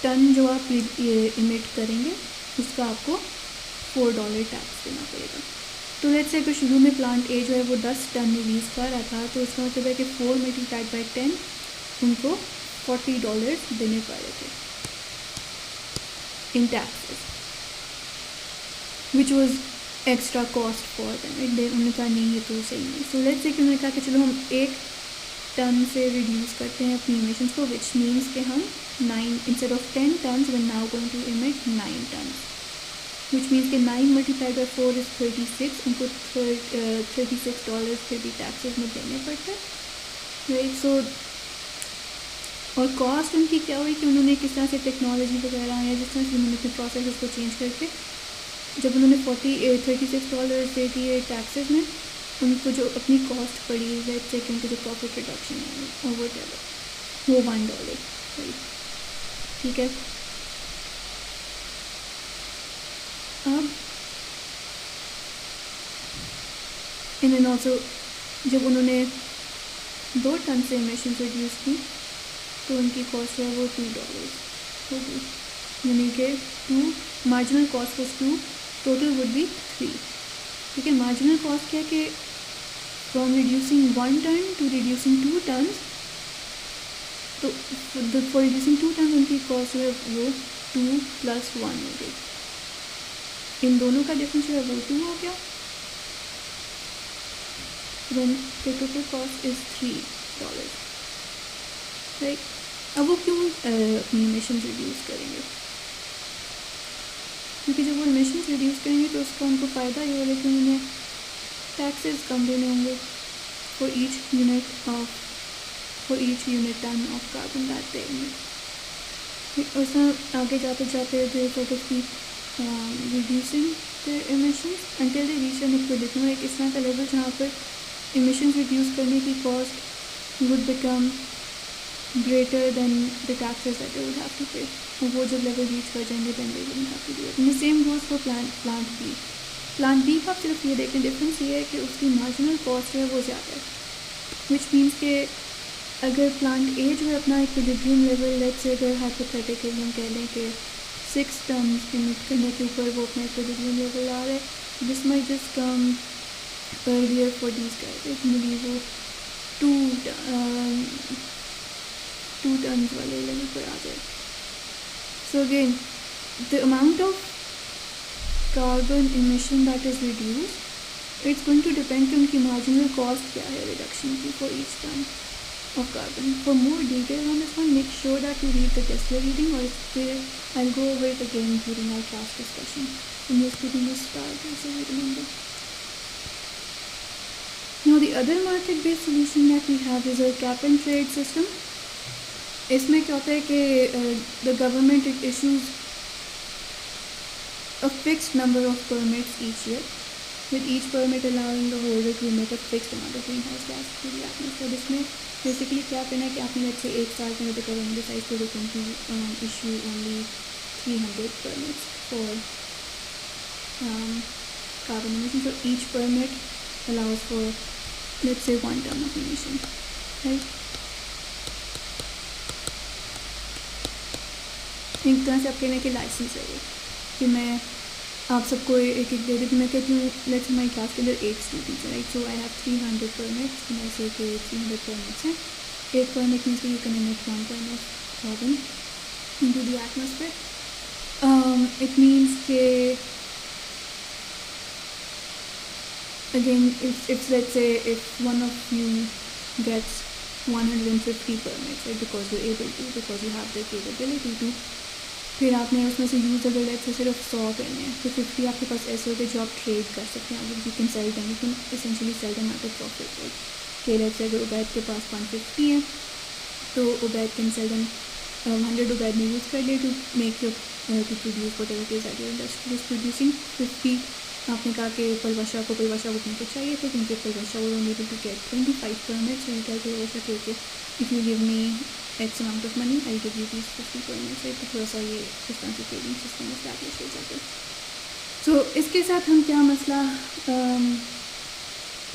टन जो आप इमिट करेंगे उसका आपको $4 टैक्स देना पड़ेगा. तो लेट्स से अगर शुरू में प्लांट ए जो है वो 10 टन रिलीज़ कर रहा था, तो इसका मतलब है कि 4 मल्टीप्लाइड बाई 10 उनको $40 देने पड़ रहे थे इन taxes, which was extra cost for them. उन्होंने कहा नहीं ये तो सही नहीं. सो लेट्स से कि उन्होंने कहा कि चलो हम 1 टन से रिड्यूस करते हैं अपनी इमिशंस को, विच मीन्स कि हम 9 instead of 10 tons we are now going to emit 9 tons, which means कि 9 multiplied by 4 is 36. उनको $36 फिर भी टैक्सेस में देने पड़ते हैं, राइट. सो और कॉस्ट उनकी क्या हुई कि उन्होंने किस तरह से टेक्नोलॉजी वगैरह या जिस तरह से उन्होंने अपने प्रोसेस को चेंज करके जब उन्होंने $36 दे दिए टैक्सेस में, उनको जो अपनी कॉस्ट पड़ी, लेट्स से कि उनको जो प्रॉफिट रिडक्शन है वो $1, राइट, ठीक है. अब एंड देन ऑल्सो जब उन्होंने 2 टन से एमिशन रिड्यूस की तो उनकी कॉस्ट है वो $2 होगी, यानी कि 2 marginal cost was 2, total would be 3. ठीक है, मार्जिनल कॉस्ट क्या है कि from reducing 1 ton to reducing 2 ton, तो फॉर रिड्यूसिंग 2 टन उनकी कॉस्ट है वो 2 + 1 हो गई. इन दोनों का डिफरेंस जो है वो 2 हो गया. Then the total cost is $3, right. अब वो क्यों अपनी इमिशन रिड्यूस करेंगे? क्योंकि जब वो इमिशन रिड्यूस करेंगे तो उसका उनको फ़ायदा ये होगा कि उन्हें टैक्सेस कम देने होंगे for each unit ton of carbon that they emit. उसमें आगे जाते जाते दे सॉर्ट ऑफ की reducing their emissions until they reach an equilibrium, एक इस तरह का लेवल जहाँ पर emissions reduce करने की cost would become greater than the taxes that they would have to pay. और वो जब लेवल रीच कर जाएंगे then they wouldn't have to do it. And the same goes for plant B. Plant B का आप सिर्फ ये देखें, डिफरेंस ये है कि उसकी marginal cost है वो ज़्यादा है, which means कि अगर plant A जो है अपना equilibrium level, let's say अगर hypothetically हम कह लें कि 6 टन इमिट करने के ऊपर वो अपना इक्विलिब्रियम लेवल आ रहा है, this might just come earlier for these guys, may वो 2 टन वाले लेवल पर आ जाए. So again the amount of carbon emission that is reduce, it's going to depend कि उनकी मार्जिनल कॉस्ट क्या है रिडक्शन की for each ton of carbon. For more detail on this one, make sure that you read the Tesla reading, or I'll go over it again during our class discussion. I'm just putting this start so you remember. Now the other market-based solution that we have is a cap and trade system. इसमें क्या होता है कि the government issues a fixed number of permits each year, with each permit allowing the holder to emit a fixed amount of greenhouse gas to the atmosphere. इसमें basically क्या करना है कि आपने लेट्स से 1 साल में government decide to issue only 300 permits for carbon emissions. So each permit allows for let's say 1 ton of emission, right? एक तरह से आप कहने के लाइसेंस है ये कि मैं आप सबको एक एक दे देती मैं कहती हूँ लेट्स हमारी क्लास के अंदर 8 स्टूडेंट्स हैं, right? So I have 300 permits and I से कि 300 परमिट्स हैं. 8 permit means that you can emit 1 ton of carbon into the atmosphere. It means that again, if let's say if one of you gets 150 permits, right, because you're able to, because you have the capability to, फिर आपने उसमें से use अगर let's say सिर्फ 100 करने हैं तो 50 आपके पास ऐसे होते जो आप ट्रेड कर सकते हैं. अगर you can sell them, you can essentially sell them at a profit, right? कि लेट्स से अगर उबैद के पास 150 है तो Ubaid can sell them 100 Ubaid ने यूज़ कर लिए to make your to produce whatever it is that your industry is producing. 50 आपने कहा कि परिभाषा को उतने को चाहिए थे क्योंकि परिभाषा वो only to get 25 permits. You tell परिभाषा के okay if you give me X amount of money, I'll give you these 50 permits, right? तो थोड़ा सा ये इस तरह से ट्रेडिंग सिस्टम इस्टेब्लिश हो जाता है. सो इसके साथ हम क्या मसला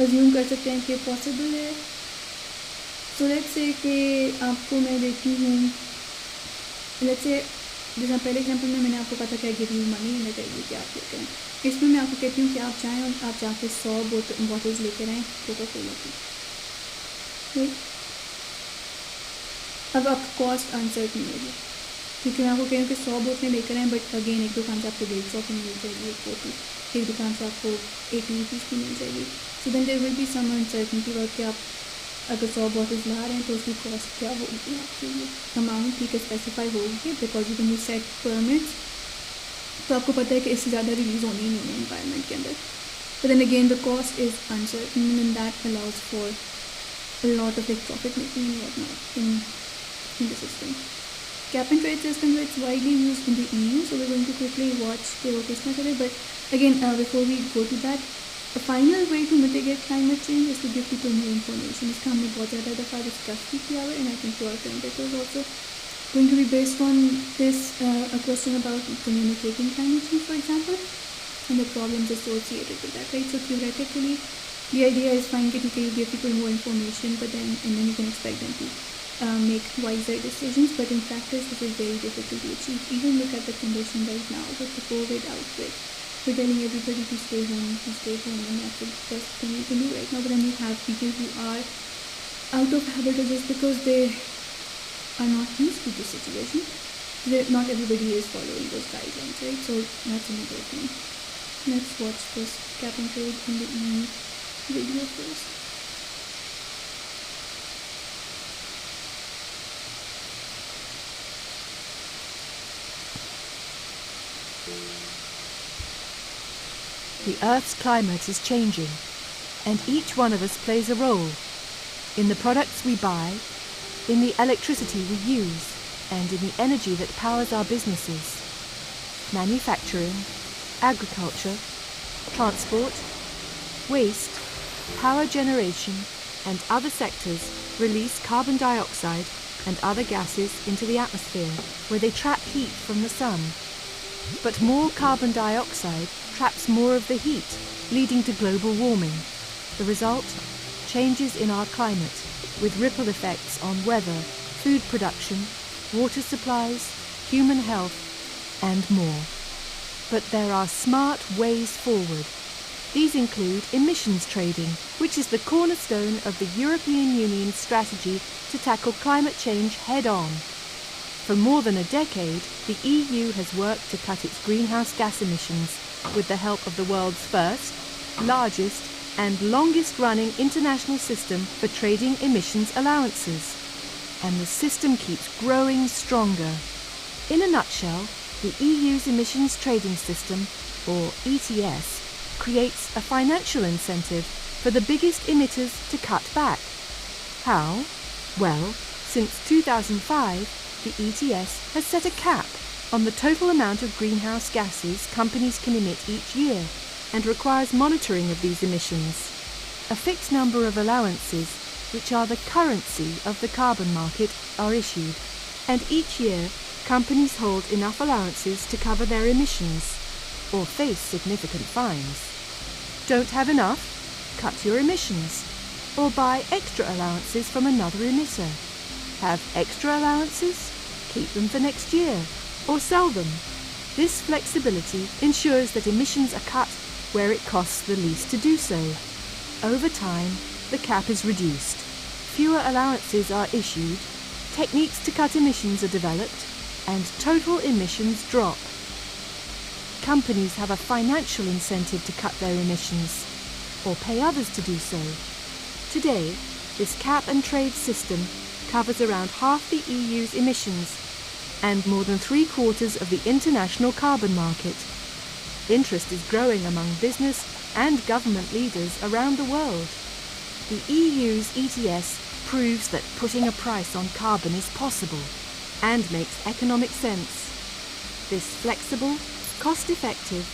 अज्यूम कर सकते हैं कि पॉसिबल है. सो लेट्स से कि आपको मैं देती हूँ, लेट्स से जैसा पहले एग्जाम्पल में मैंने आपको कहा था कि I give you money and I tell you कि आप लेकर आएँ. इसमें मैं आपको कहती हूँ कि आप चाहें और आप जाके 100 बॉटल्स लेकर आएँ कोका कोला की, राइट? अब आपको कॉस्ट अनसर्टन होगी क्योंकि मैं आपको कह रही हूँ कि 100 बोतलें लेकर आएँ, बट अगेन एक दुकान से आपको 150 की मिल जाएगी एक बोतल, एक दुकान से आपको 80 रुपीज़ की मिल जाएगी. So then there will be some uncertainty about कि आप अगर 100 बॉटल्स ला रहे हैं तो उसकी कॉस्ट क्या होगी आपके लिए. अमाउंट ठीक है स्पेसिफाई होगी because you can you set permits, तो आपको पता है कि इससे ज़्यादा रिलीज़ होनी ही नहीं है इन्वायरमेंट के अंदर. But then again the cost is uncertain and that allows for a lot of like profit making and whatnot in the system. Cap and trade system, it's widely used in the EU, so we're going to quickly watch the rotation today. But again, before we go to that, the final way to mitigate climate change is to give people more information. इसका हमने बहुत ज़्यादा दफ़ा discuss भी किया हुआ, and I think your term paper is also going to be based on this a question about communicating climate change, for example, and the problems associated with that, right? So theoretically, the idea is fine that you give people more information, but then you can expect them to make wiser decisions, but in practice this is very difficult to achieve. Even look at the condition right now with the COVID outbreak. We're telling everybody to stay home, and that's the best thing you can do right now. But then you have people who are out of habit just because they are not used to the situation. Not everybody is following those guidelines, right? So that's another thing. Let's watch this cap and trade in the EU video first. The Earth's climate is changing, and each one of us plays a role in the products we buy, in the electricity we use, and in the energy that powers our businesses. Manufacturing, agriculture, transport, waste, power generation, and other sectors release carbon dioxide and other gases into the atmosphere, where they trap heat from the sun. But more carbon dioxide traps more of the heat, leading to global warming. The result? Changes in our climate, with ripple effects on weather, food production, water supplies, human health, and more. But there are smart ways forward. These include emissions trading, which is the cornerstone of the European Union's strategy to tackle climate change head-on. For more than a decade, the EU has worked to cut its greenhouse gas emissions with the help of the world's first, largest, and longest-running international system for trading emissions allowances. And the system keeps growing stronger. In a nutshell, the EU's emissions trading system, or ETS, creates a financial incentive for the biggest emitters to cut back. How? Well, since 2005, the ETS has set a cap on the total amount of greenhouse gases companies can emit each year and requires monitoring of these emissions. A fixed number of allowances, which are the currency of the carbon market, are issued, and each year companies hold enough allowances to cover their emissions or face significant fines. Don't have enough? Cut your emissions. or buy extra allowances from another emitter. Have extra allowances? Keep them for next year, or sell them. This flexibility ensures that emissions are cut where it costs the least to do so. Over time, the cap is reduced. Fewer allowances are issued, techniques to cut emissions are developed, and total emissions drop. Companies have a financial incentive to cut their emissions, or pay others to do so. Today, this cap and trade system covers around half the EU's emissions and more than 3/4 of the international carbon market. Interest is growing among business and government leaders around the world. The EU's ETS proves that putting a price on carbon is possible and makes economic sense. This flexible, cost-effective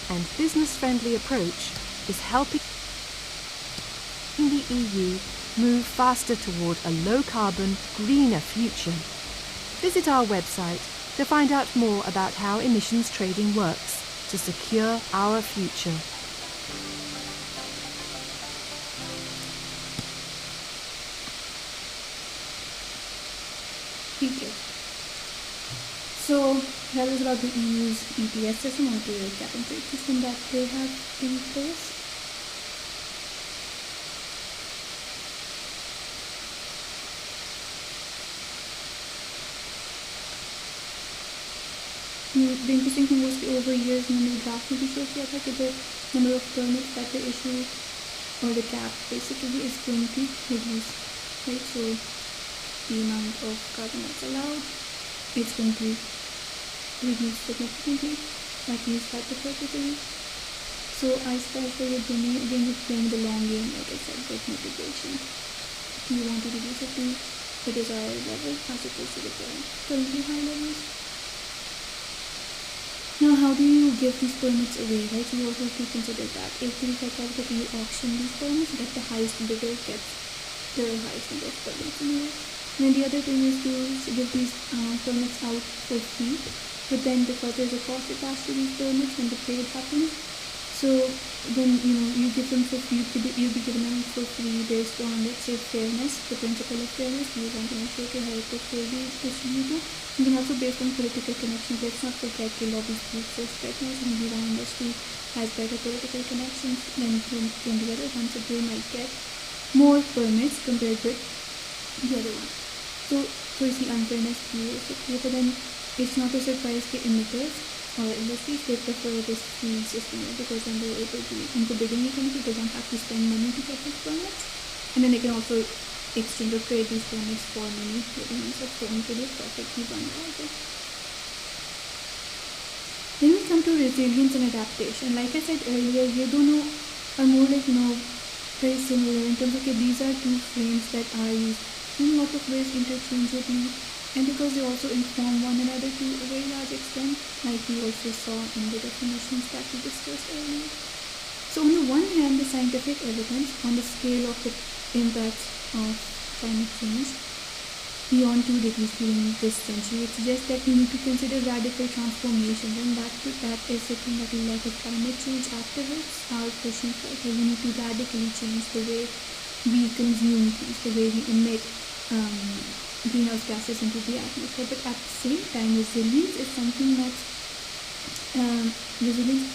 and business-friendly approach is helping the EU move faster toward a low-carbon, greener future. Visit our website to find out more about how emissions trading works to secure our future. Okay. So that was about the EU's ETS system, or the cap and trade system that they have in place. The interesting thing was over years when the draft will be shows the number of permits that they issue, or the cap basically is going to reduce, right? So the amount of carbon that's allowed, it's going to reduce significantly, at least hypothetically. So I suppose that you're playing the long game, like I said, with mitigation. You want to reduce it to the desired level as opposed to the currently high levels. Now, how do you give these permits away, right? So you also have to consider that. If you auction these permits, that the highest bidder gets the highest number of permits in a way. And then the other thing is to give these permits out for free, but then because there's a cost attached to these permits when the trade happens, so then you give them for free. You'll be giving them for free based on, let's say, fairness, the principle of fairness. You want to make sure to help it fairly distributed. And then also based on political connections. Let's not forget the lobby groups or partners in the wine industry has better political connections than the other one, so they might get more permits compared with the other one. So towards the unfairness view, but then it's not a surprise to emitters or industries. They prefer this free system because then they're able to, in the beginning they don't have to spend money to get these permits, and then they can also exchange or trade these permits for money with the means of going to this perfectly run project. Then we come to resilience and adaptation. Like I said earlier, ये दोनों are more like very similar in terms of these are two frames that are used in a lot of ways interchangeably, and because they also inform one another to a very large extent, like we also saw in the definitions that we discussed earlier. So on the one hand, the scientific evidence on the scale of the impacts of climate change beyond 2 degrees during this century, it suggests that we need to consider radical transformation, and that is the thing that a lot of climate change activists are pushing for. So we need to radically change the way we consume things, the way we emit greenhouse gases into the atmosphere. But at the same time, resilience is something that's resilience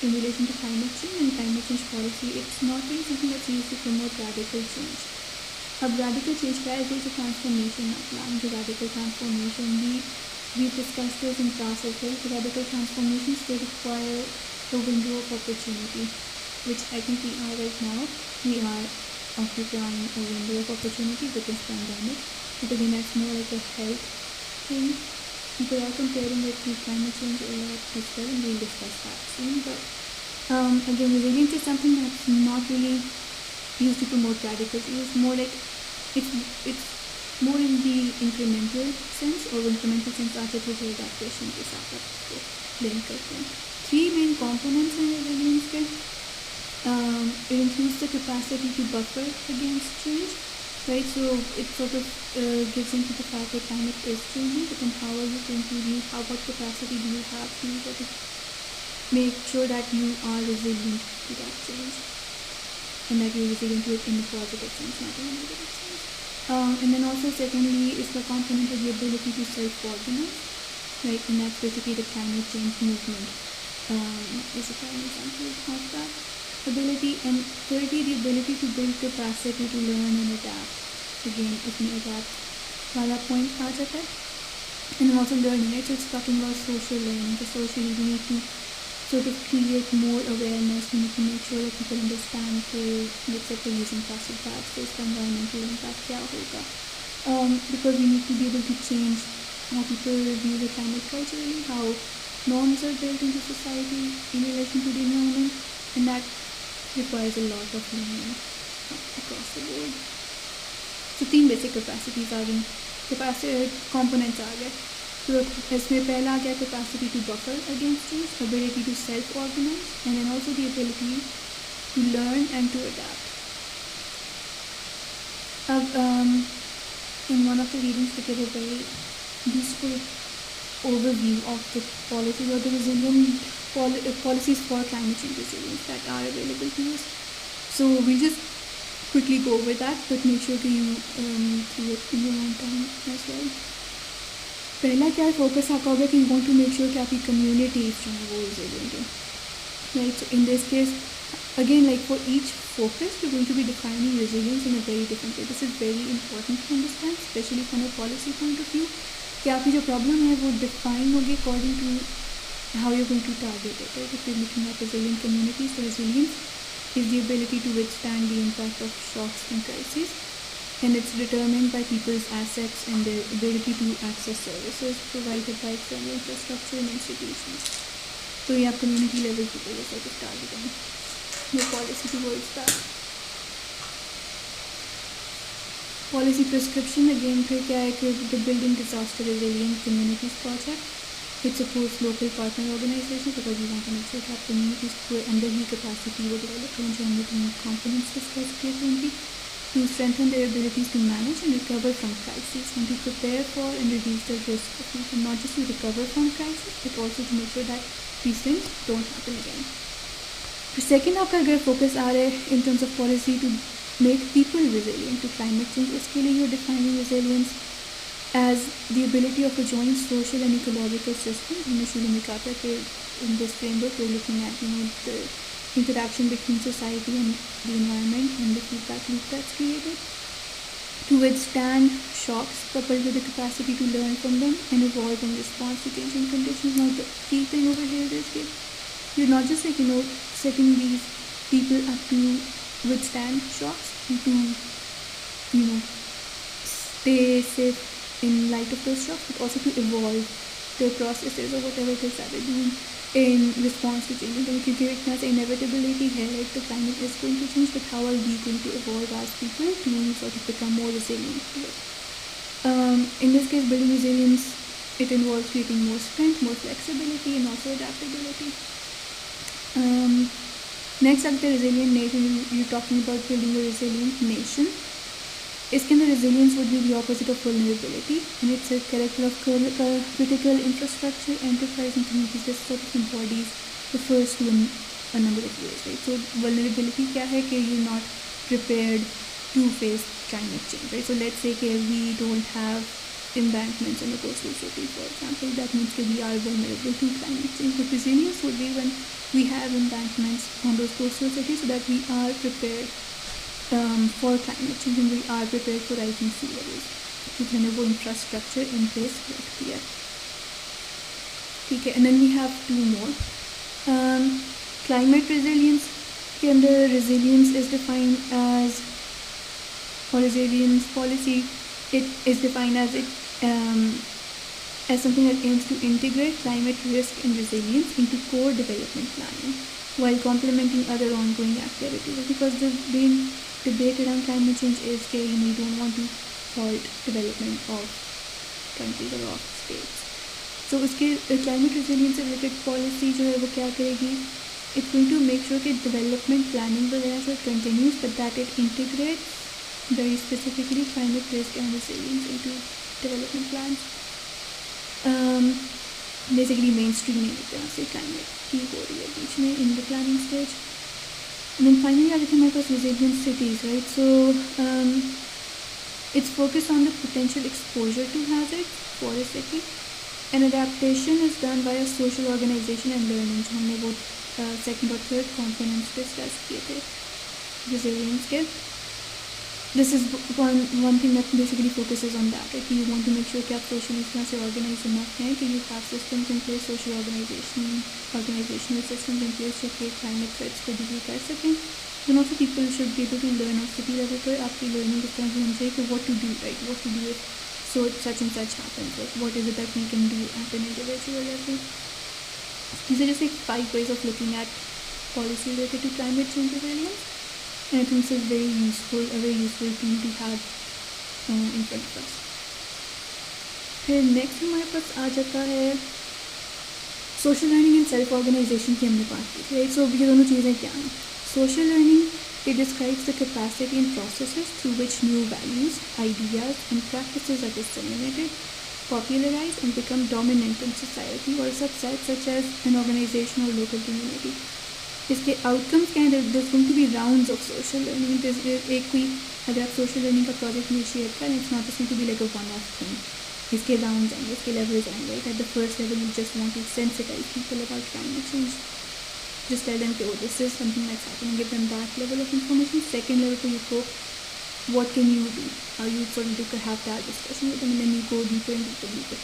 in relation to climate change and climate change policy. It's not really something that's used to promote radical change. A radical change requires a transformation, not plan to radical transformation. We've discussed this in class as well. The radical transformations, they require a window of opportunity, which I think we are right now. We are occupying a window of opportunity with this pandemic. But again, that's more like a health thing. People are comparing it to climate change a lot as well, and we'll discuss that soon. But again, resilience is something that's not really used to promote radical change. It's more like it's more in the incremental sense, or incremental sense artificial adaptation के साथ आपको blend करते हैं. 3 main components in resilience के. It includes the capacity to buffer against change, right? So it sort of gives into the fact that climate is changing, but then how are you going to how what capacity do you have to sort of make sure that you are resilient to that change? and that you're resilient to it in the positive sense, not in the negative sense. And then also secondly is the component of the ability to self-organize, right? And that's basically the climate change movement is a prime example of that ability. And thirdly, the ability to build capacity to learn and adapt. Again, अपने adapt वाला point आ जाता है. And then also learning, right? So it's talking about social learning. So socially we need to sort of create more awareness. We need to make sure that people understand कि let's say we're using plastic bags, so इसका environmental impact क्या होगा. Because we need to be able to change how people view the climate culturally, how norms are built into society in relation to the environment, and that requires a lot of learning across the board. So 3 basic capacities are in capacity components are there. So इसमें पहला आ गया capacity to buffer against change, ability to self-organize, and then also the ability to learn and to adapt. In one of the readings they give a very useful overview of the policies or the resilient policies for climate change resilience that are available to us. So we'll just quickly go over that, but make sure that you do it in your own time as well. पहला क्या focus आपका होगा कि you want to make sure कि आपकी community is जो है वो resilient है, right? So in this case, again, like for each focus, you're going to be defining resilience in a very different way. This is very important to understand, especially from a policy point of view. कि आपकी जो problem है वो define होगी according to how you're going to target it, right? If you're looking at resilient communities, so resilience is the ability to withstand the impact of shocks and crises, and it's determined by people's assets and their ability to access services provided by external infrastructure and institutions. So you have community level people are sort of targeting the policy towards that. Policy prescription, again, फिर क्या है कि the Building Disaster Resilient Communities Project, it supports local partner organizations because we want to make sure that communities को अंदर ही capacity वो develop हों जो हमने 3 components discuss किए थे उनकी, to strengthen their abilities to manage and recover from crises and to prepare for and reduce the risk of them, not just to recover from crisis but also to make sure that these things don't happen again. Second, आपका अगर focus आ रहा है in terms of policy to make people resilient to climate change, इसके लिए you're defining resilience as the ability of a joint social and ecological system. हमने शुरू में कहा था कि in this framework we're looking at the interaction between society and the environment and the feedback loop that's created to withstand shocks coupled with the capacity to learn from them and evolve in response to changing conditions. Now the key thing over here is that you're not just like setting these people up to withstand shocks and to stay safe in light of those shocks, but also to evolve their processes or whatever it is that they're doing in response to changing things. क्योंकि इतना सा inevitability है, like the climate is going to change, but how are we going to evolve as people to sort of become more resilient to it? In this case, building resilience, it involves creating more strength, more flexibility, and also adaptability. Next, after resilient nation, you're talking about building a resilient nation. इसके अंदर resilience would be the opposite of vulnerability, and it's a character of critical infrastructure, enterprise, and communities. This sort of embodies the first two in a number of ways, right? So vulnerability क्या है कि you're not prepared to face climate change, right? So let's say कि we don't have embankments in a coastal city, for example. That means that we are vulnerable to climate change. But resilience would be when we have embankments on those coastal cities so that we are prepared for climate change and we are prepared for rising sea levels. क्योंकि हमने वो infrastructure in place रख दिया. ठीक है, and then we have 2 more. Climate resilience के अंदर resilience is defined as, or resilience policy, it is defined as something that aims to integrate climate risk and resilience into core development planning while complementing other ongoing activities. Because the main debate around climate change is that we don't want to halt development of countries or of states. So उसके climate resilience related policy जो है वो क्या करेगी? It's going to make sure that development planning वगैरह से continues, but that it integrates very specifically climate risk and resilience into development plans. Basically mainstreaming एक तरह से climate की हो रही है बीच में in the planning stage. And then finally, I think my first resilient cities, right? So it's focused on the potential exposure to hazards for a city. And adaptation is done by a social organization and learning. जो हमने वो second or third components discuss किए थे resilience के. This is one thing that basically focuses on that. Right? You want to make sure that socially इस तरह से organized enough हैं कि you have systems in place, organizational systems in place जो कि climate threats को deal कर सकें. Then also people should be able to learn on city level पर आपकी learning इस तरह से होनी चाहिए कि what to do, right? What to do if so such and such happens. Like what is it that we can do at an individual level? These are just like 5 ways of looking at policy related to climate change resilience. And I think this is a very useful tool to have in front of us. फिर next हमारे पास आ जाता है social learning and self organisation की हमने बात की थी. सो ये दोनों चीज़ें क्या हैं? Social learning it describes the capacity and processes through which new values, ideas and practices are disseminated, popularized and become dominant in society or subsets such as an organization or local community. इसके outcomes क्या हैं? there's going to be rounds of social learning. एक कोई अगर आप social learning का project initiate करें, it's not just going to be like a one-off thing. इसके राउंड्स आएंगे, इसके लेवल्स आएंगे. At the first level you just want to sensitize people about climate change. Just tell them, okay, oh, this is something that's happening, give them that level of information. Second level for you go, what can you do? You sort of have that discussion with them and then you go deeper and deeper.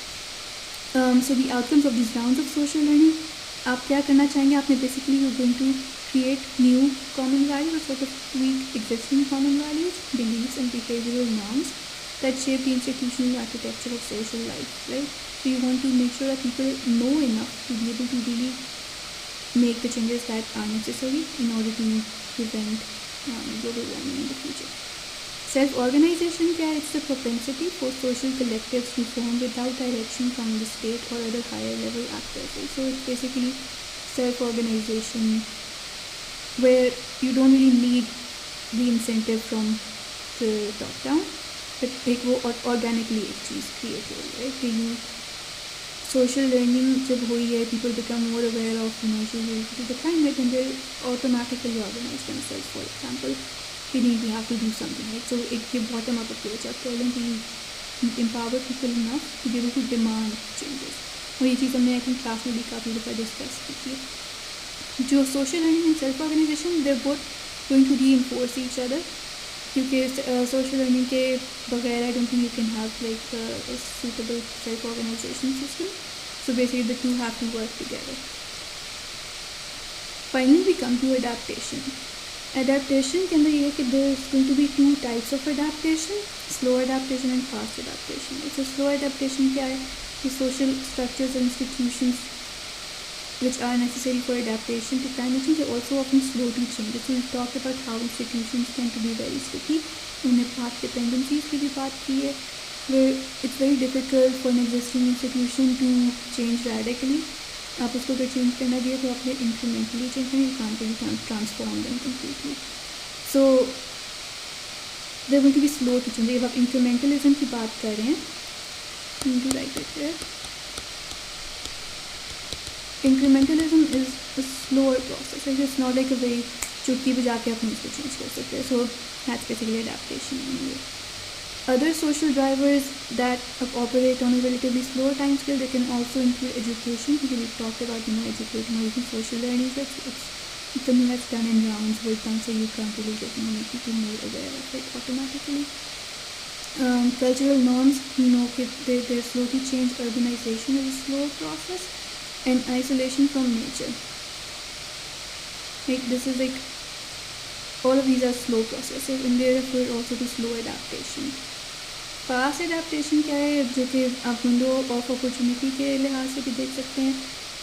So the outcomes of these rounds of social learning, आप क्या करना चाहेंगे? आपने basically you're going to create new common values or sort of tweak existing common values, beliefs and behavioral norms that shape the institutional architecture of social life, right? So you want to make sure that people know enough to be able to really make the changes that are necessary in order to prevent global warming in the future. Self-organization क्या है? It's the propensity for social collectives to form without direction from the state or other higher level actors. So it's basically self-organization where you don't really need the incentive from the top down, but एक वो organically एक चीज़ create हो रही है, right? कि social learning जब हुई है, people become more aware of issues related to the climate and they automatically organize themselves. For example, we have to do something, right? So it's a bottom-up approach. आप कह लें कि empower people enough to be able to demand changes. और ये चीज़ हमने I think class में भी काफ़ी दफ़ा डिस्कस की थी. जो social learning and self-organization, they're both going to reinforce each other. क्योंकि social learning के बगैर I don't think you can have like a suitable self-organization system. So basically the two have to work together. Finally we come to adaptation. Adaptation के अंदर ये है कि there is going to be 2 types of adaptation, slow adaptation and fast adaptation. So slow adaptation क्या है? कि social structures and institutions which are necessary for adaptation to climate change are also often slow to change. So we've talked about how institutions tend to be very sticky. हमने path dependencies की भी बात की है, where it's very difficult for an existing institution to change radically. आप उसको अगर change करना भी है तो आपने incrementally change करना, you can't really transform them completely. So they're going to be slow to change. जब आप incrementalism की बात कर रहे हैं, you need to write it here. Incrementalism is a slower process. Like it's not like a very चुटकी बजा के अपने इसको change कर सकते हैं. So that's basically adaptation anyway. Other social drivers that operate on a relatively slower time scale, they can also include education. We've talked about educating or even social learning. It's something that's done in rounds with them, so you can't really get make people more aware of it automatically. Cultural norms, they're slow to change. Urbanization is a slower process. And isolation from nature. Like this is like all of these are slow processes and they refer also to slow adaptation. Fast adaptation क्या है? जो कि आप window of opportunity के लिहाज से भी देख सकते हैं.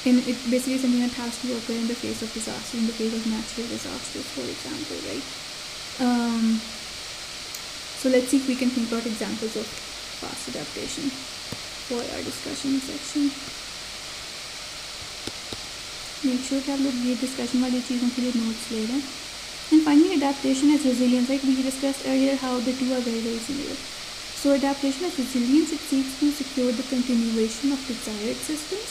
And it basically something that has to occur in the face of disaster, in the face of natural disasters, for example, right? So let's see if we can think about examples of fast adaptation for our discussion section. Make sure कि आप लोग ये discussion वाली चीज़ों के लिए notes ले रहे हैं. And finally, adaptation as resilience. Like we discussed earlier, how the two are very, very similar. So adaptation as resilience, it seeks to secure the continuation of desired systems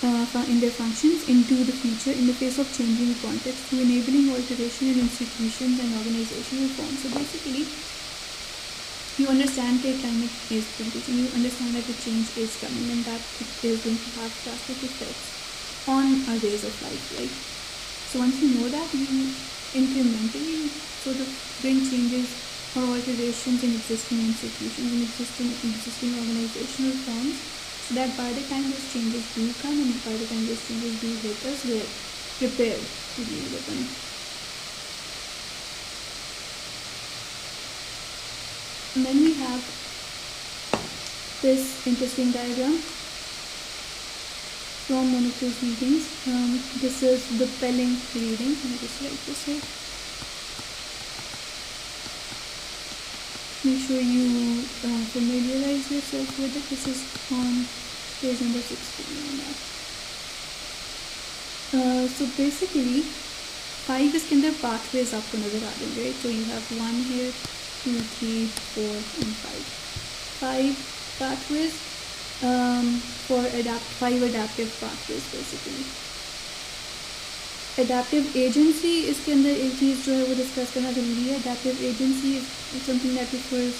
in their functions into the future in the face of changing context through enabling alteration in institutions and organizational forms. So basically, you understand that climate is going to change, you understand that the change is coming and that it is going to have drastic effects on our ways of life, right? So once you know that, you incrementally sort of bring changes or alterations in existing institutions, in existing organizational forms, so that by the time those changes do come and by the time those changes do hit us, we're prepared to deal with them. And then we have this interesting diagram from one of those readings. This is the Pelling reading. Let me just write this here. Make sure you familiarize yourself with it. This is on page number 16 now. So basically 5 इसके अंदर pathways आपको नज़र आ जाएंगे, right? So you have 1 here, 2, 3, 4 and 5. 5 pathways for 5 adaptive pathways basically. Adaptive agency, इसके अंदर एक चीज़ जो है वो डिस्कस करना ज़रूरी है. Adaptive agency is something that refers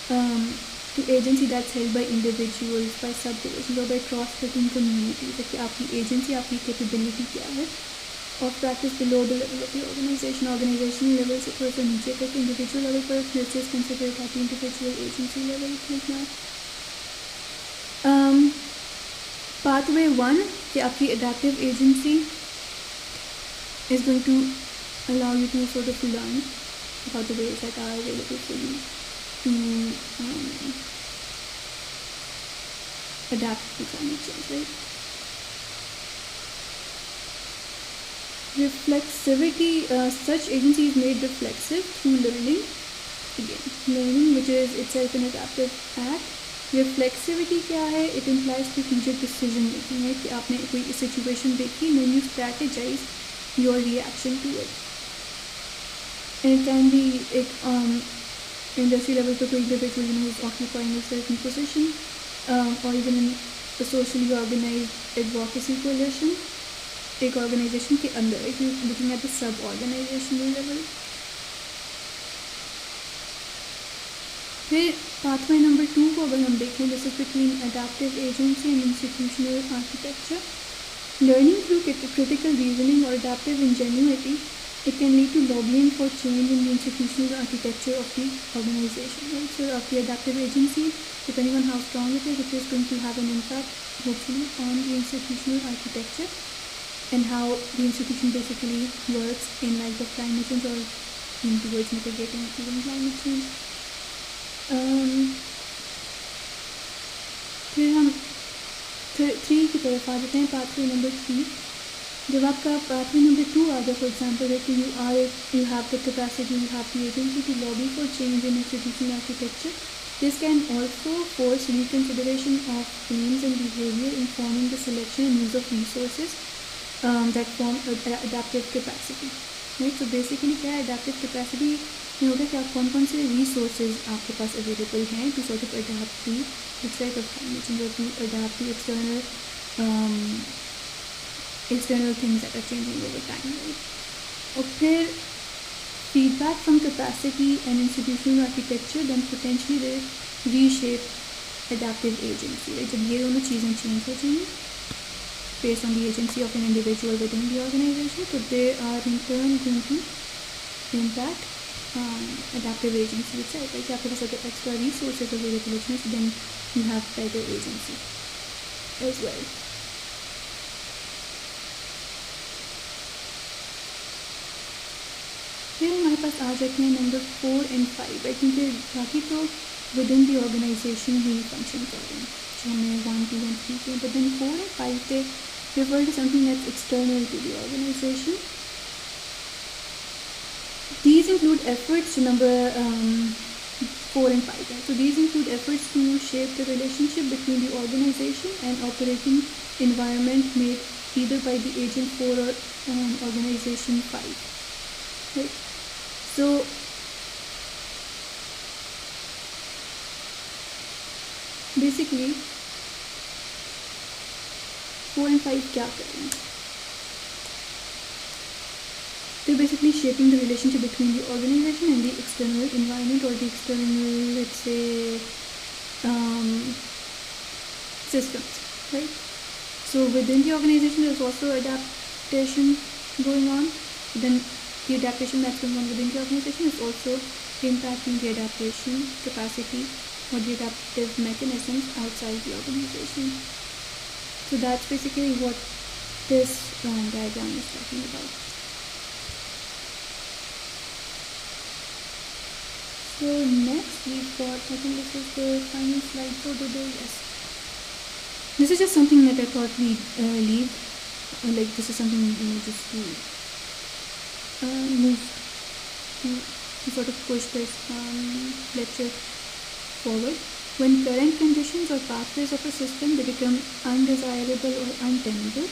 to agency that's held by individuals, by subdivisions or by cross-cutting communities. कि आपकी agency, आपकी capability क्या है of practice below the level of the organization. Organizational level से थोड़ा सा नीचे तक individual level पर let's just consider at the individual agency level like now. Pathway 1 कि आपकी adaptive agency is going to allow you to sort of learn about the ways that are available for you to adapt to climate change, right? Reflexivity, such agency is made reflexive through learning. Again, learning, which is itself an adaptive act. Reflexivity क्या है? It implies strategic decision making, right? कि आपने कोई situation देखी, then you strategize your reaction to it. And it can be industry level to कोई individual who is occupying a certain position, or even in a socially organized advocacy coalition, एक organization के अंदर, if you're looking at the sub-organizational level. फिर pathway number 2 को अगर हम देखें, this is between adaptive agency and institutional architecture. Learning through critical reasoning or adaptive ingenuity, it can lead to lobbying for change in the institutional architecture of the organization, right? So of the adaptive agency, depending on how strong it is going to have an impact hopefully on the institutional architecture and how the institution basically works in light of climate change or in towards mitigating even climate change. फिर हम 3 की तरफ आ जाते हैं, pathway number 3. जब आपका pathway number 2 आ जाए, for example, that you have the capacity, you have the agency to lobby for change in institutional architecture. This can also force reconsideration of aims and behavior informing the selection and use of resources that form adaptive capacity, right? So basically क्या है adaptive capacity में होगा कि आप कौन कौन से resources आपके पास available हैं to sort of adapt to the threat of climate change or to adapt to external things that are changing over time, right? और फिर feedback from capacity and institutional architecture then potentially they reshape adaptive agency, right? जब ये दोनों चीज़ें change हो जाएंगी based on the agency of an individual within the organization, so they are in turn going to impact adaptive agency itself, right? आपके पास अगर extra resources available हैं, so then you have better agency as well. फिर हमारे पास आ जाते हैं number 4 and 5, right? क्योंकि बाकी तो within the organization he function कर रहे हैं, जो हमने 1, 2 and 3 के, but then 4 and 5 they refer to something that's external to the organization. These include efforts to number 4 and 5, right? So these include efforts to shape the relationship between the organization and operating environment made either by the agent 4 or organization 5, right? So basically 4 and 5 क्या कर रहे हैं? They're basically shaping the relationship between the organization and the external environment or the external, let's say, systems, right? So within the organization, there's also adaptation going on. Then the adaptation that's going on within the organization is also impacting the adaptation capacity or the adaptive mechanisms outside the organization. So that's basically what this diagram is talking about. So next we've got, I think this is the final slide for today, yes. This is just something that I thought we'd leave, like this is something, just to move to sort of push this lecture forward. When current conditions or pathways of a system they become undesirable or untenable,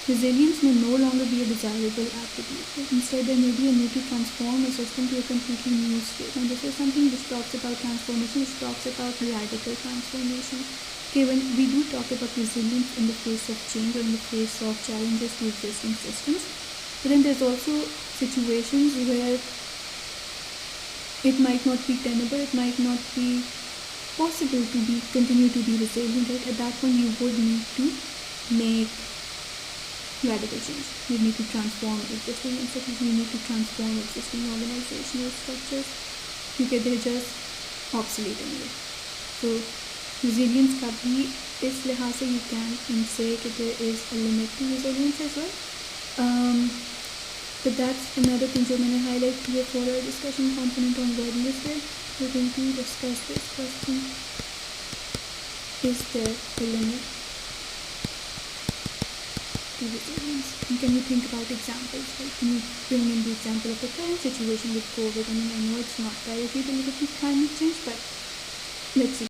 resilience may no longer be a desirable attribute. Instead, there may be a need to transform a system to a completely new state. And this is something which talks about transformation, which talks about radical transformation. Okay, when we do talk about resilience in the face of change or in the face of challenges to existing systems, but then there's also situations where it might not be tenable, it might not be possible to continue to be resilient. Right? At that point, you would need to make radical change. You need to transform existing institutions, you need to transform existing organizational structures because they're just obsolete anyway. So resilience का भी इस लिहाज से you can say that there is a limit to resilience as well. But that's another thing जो मैंने highlight किया for a discussion component on Wednesday. We're going to discuss this question. Is there a limit to resilience? And can you think about examples? Like, can you bring in the example of the current situation with COVID? I mean, I know it's not directly related to climate change, but let's see.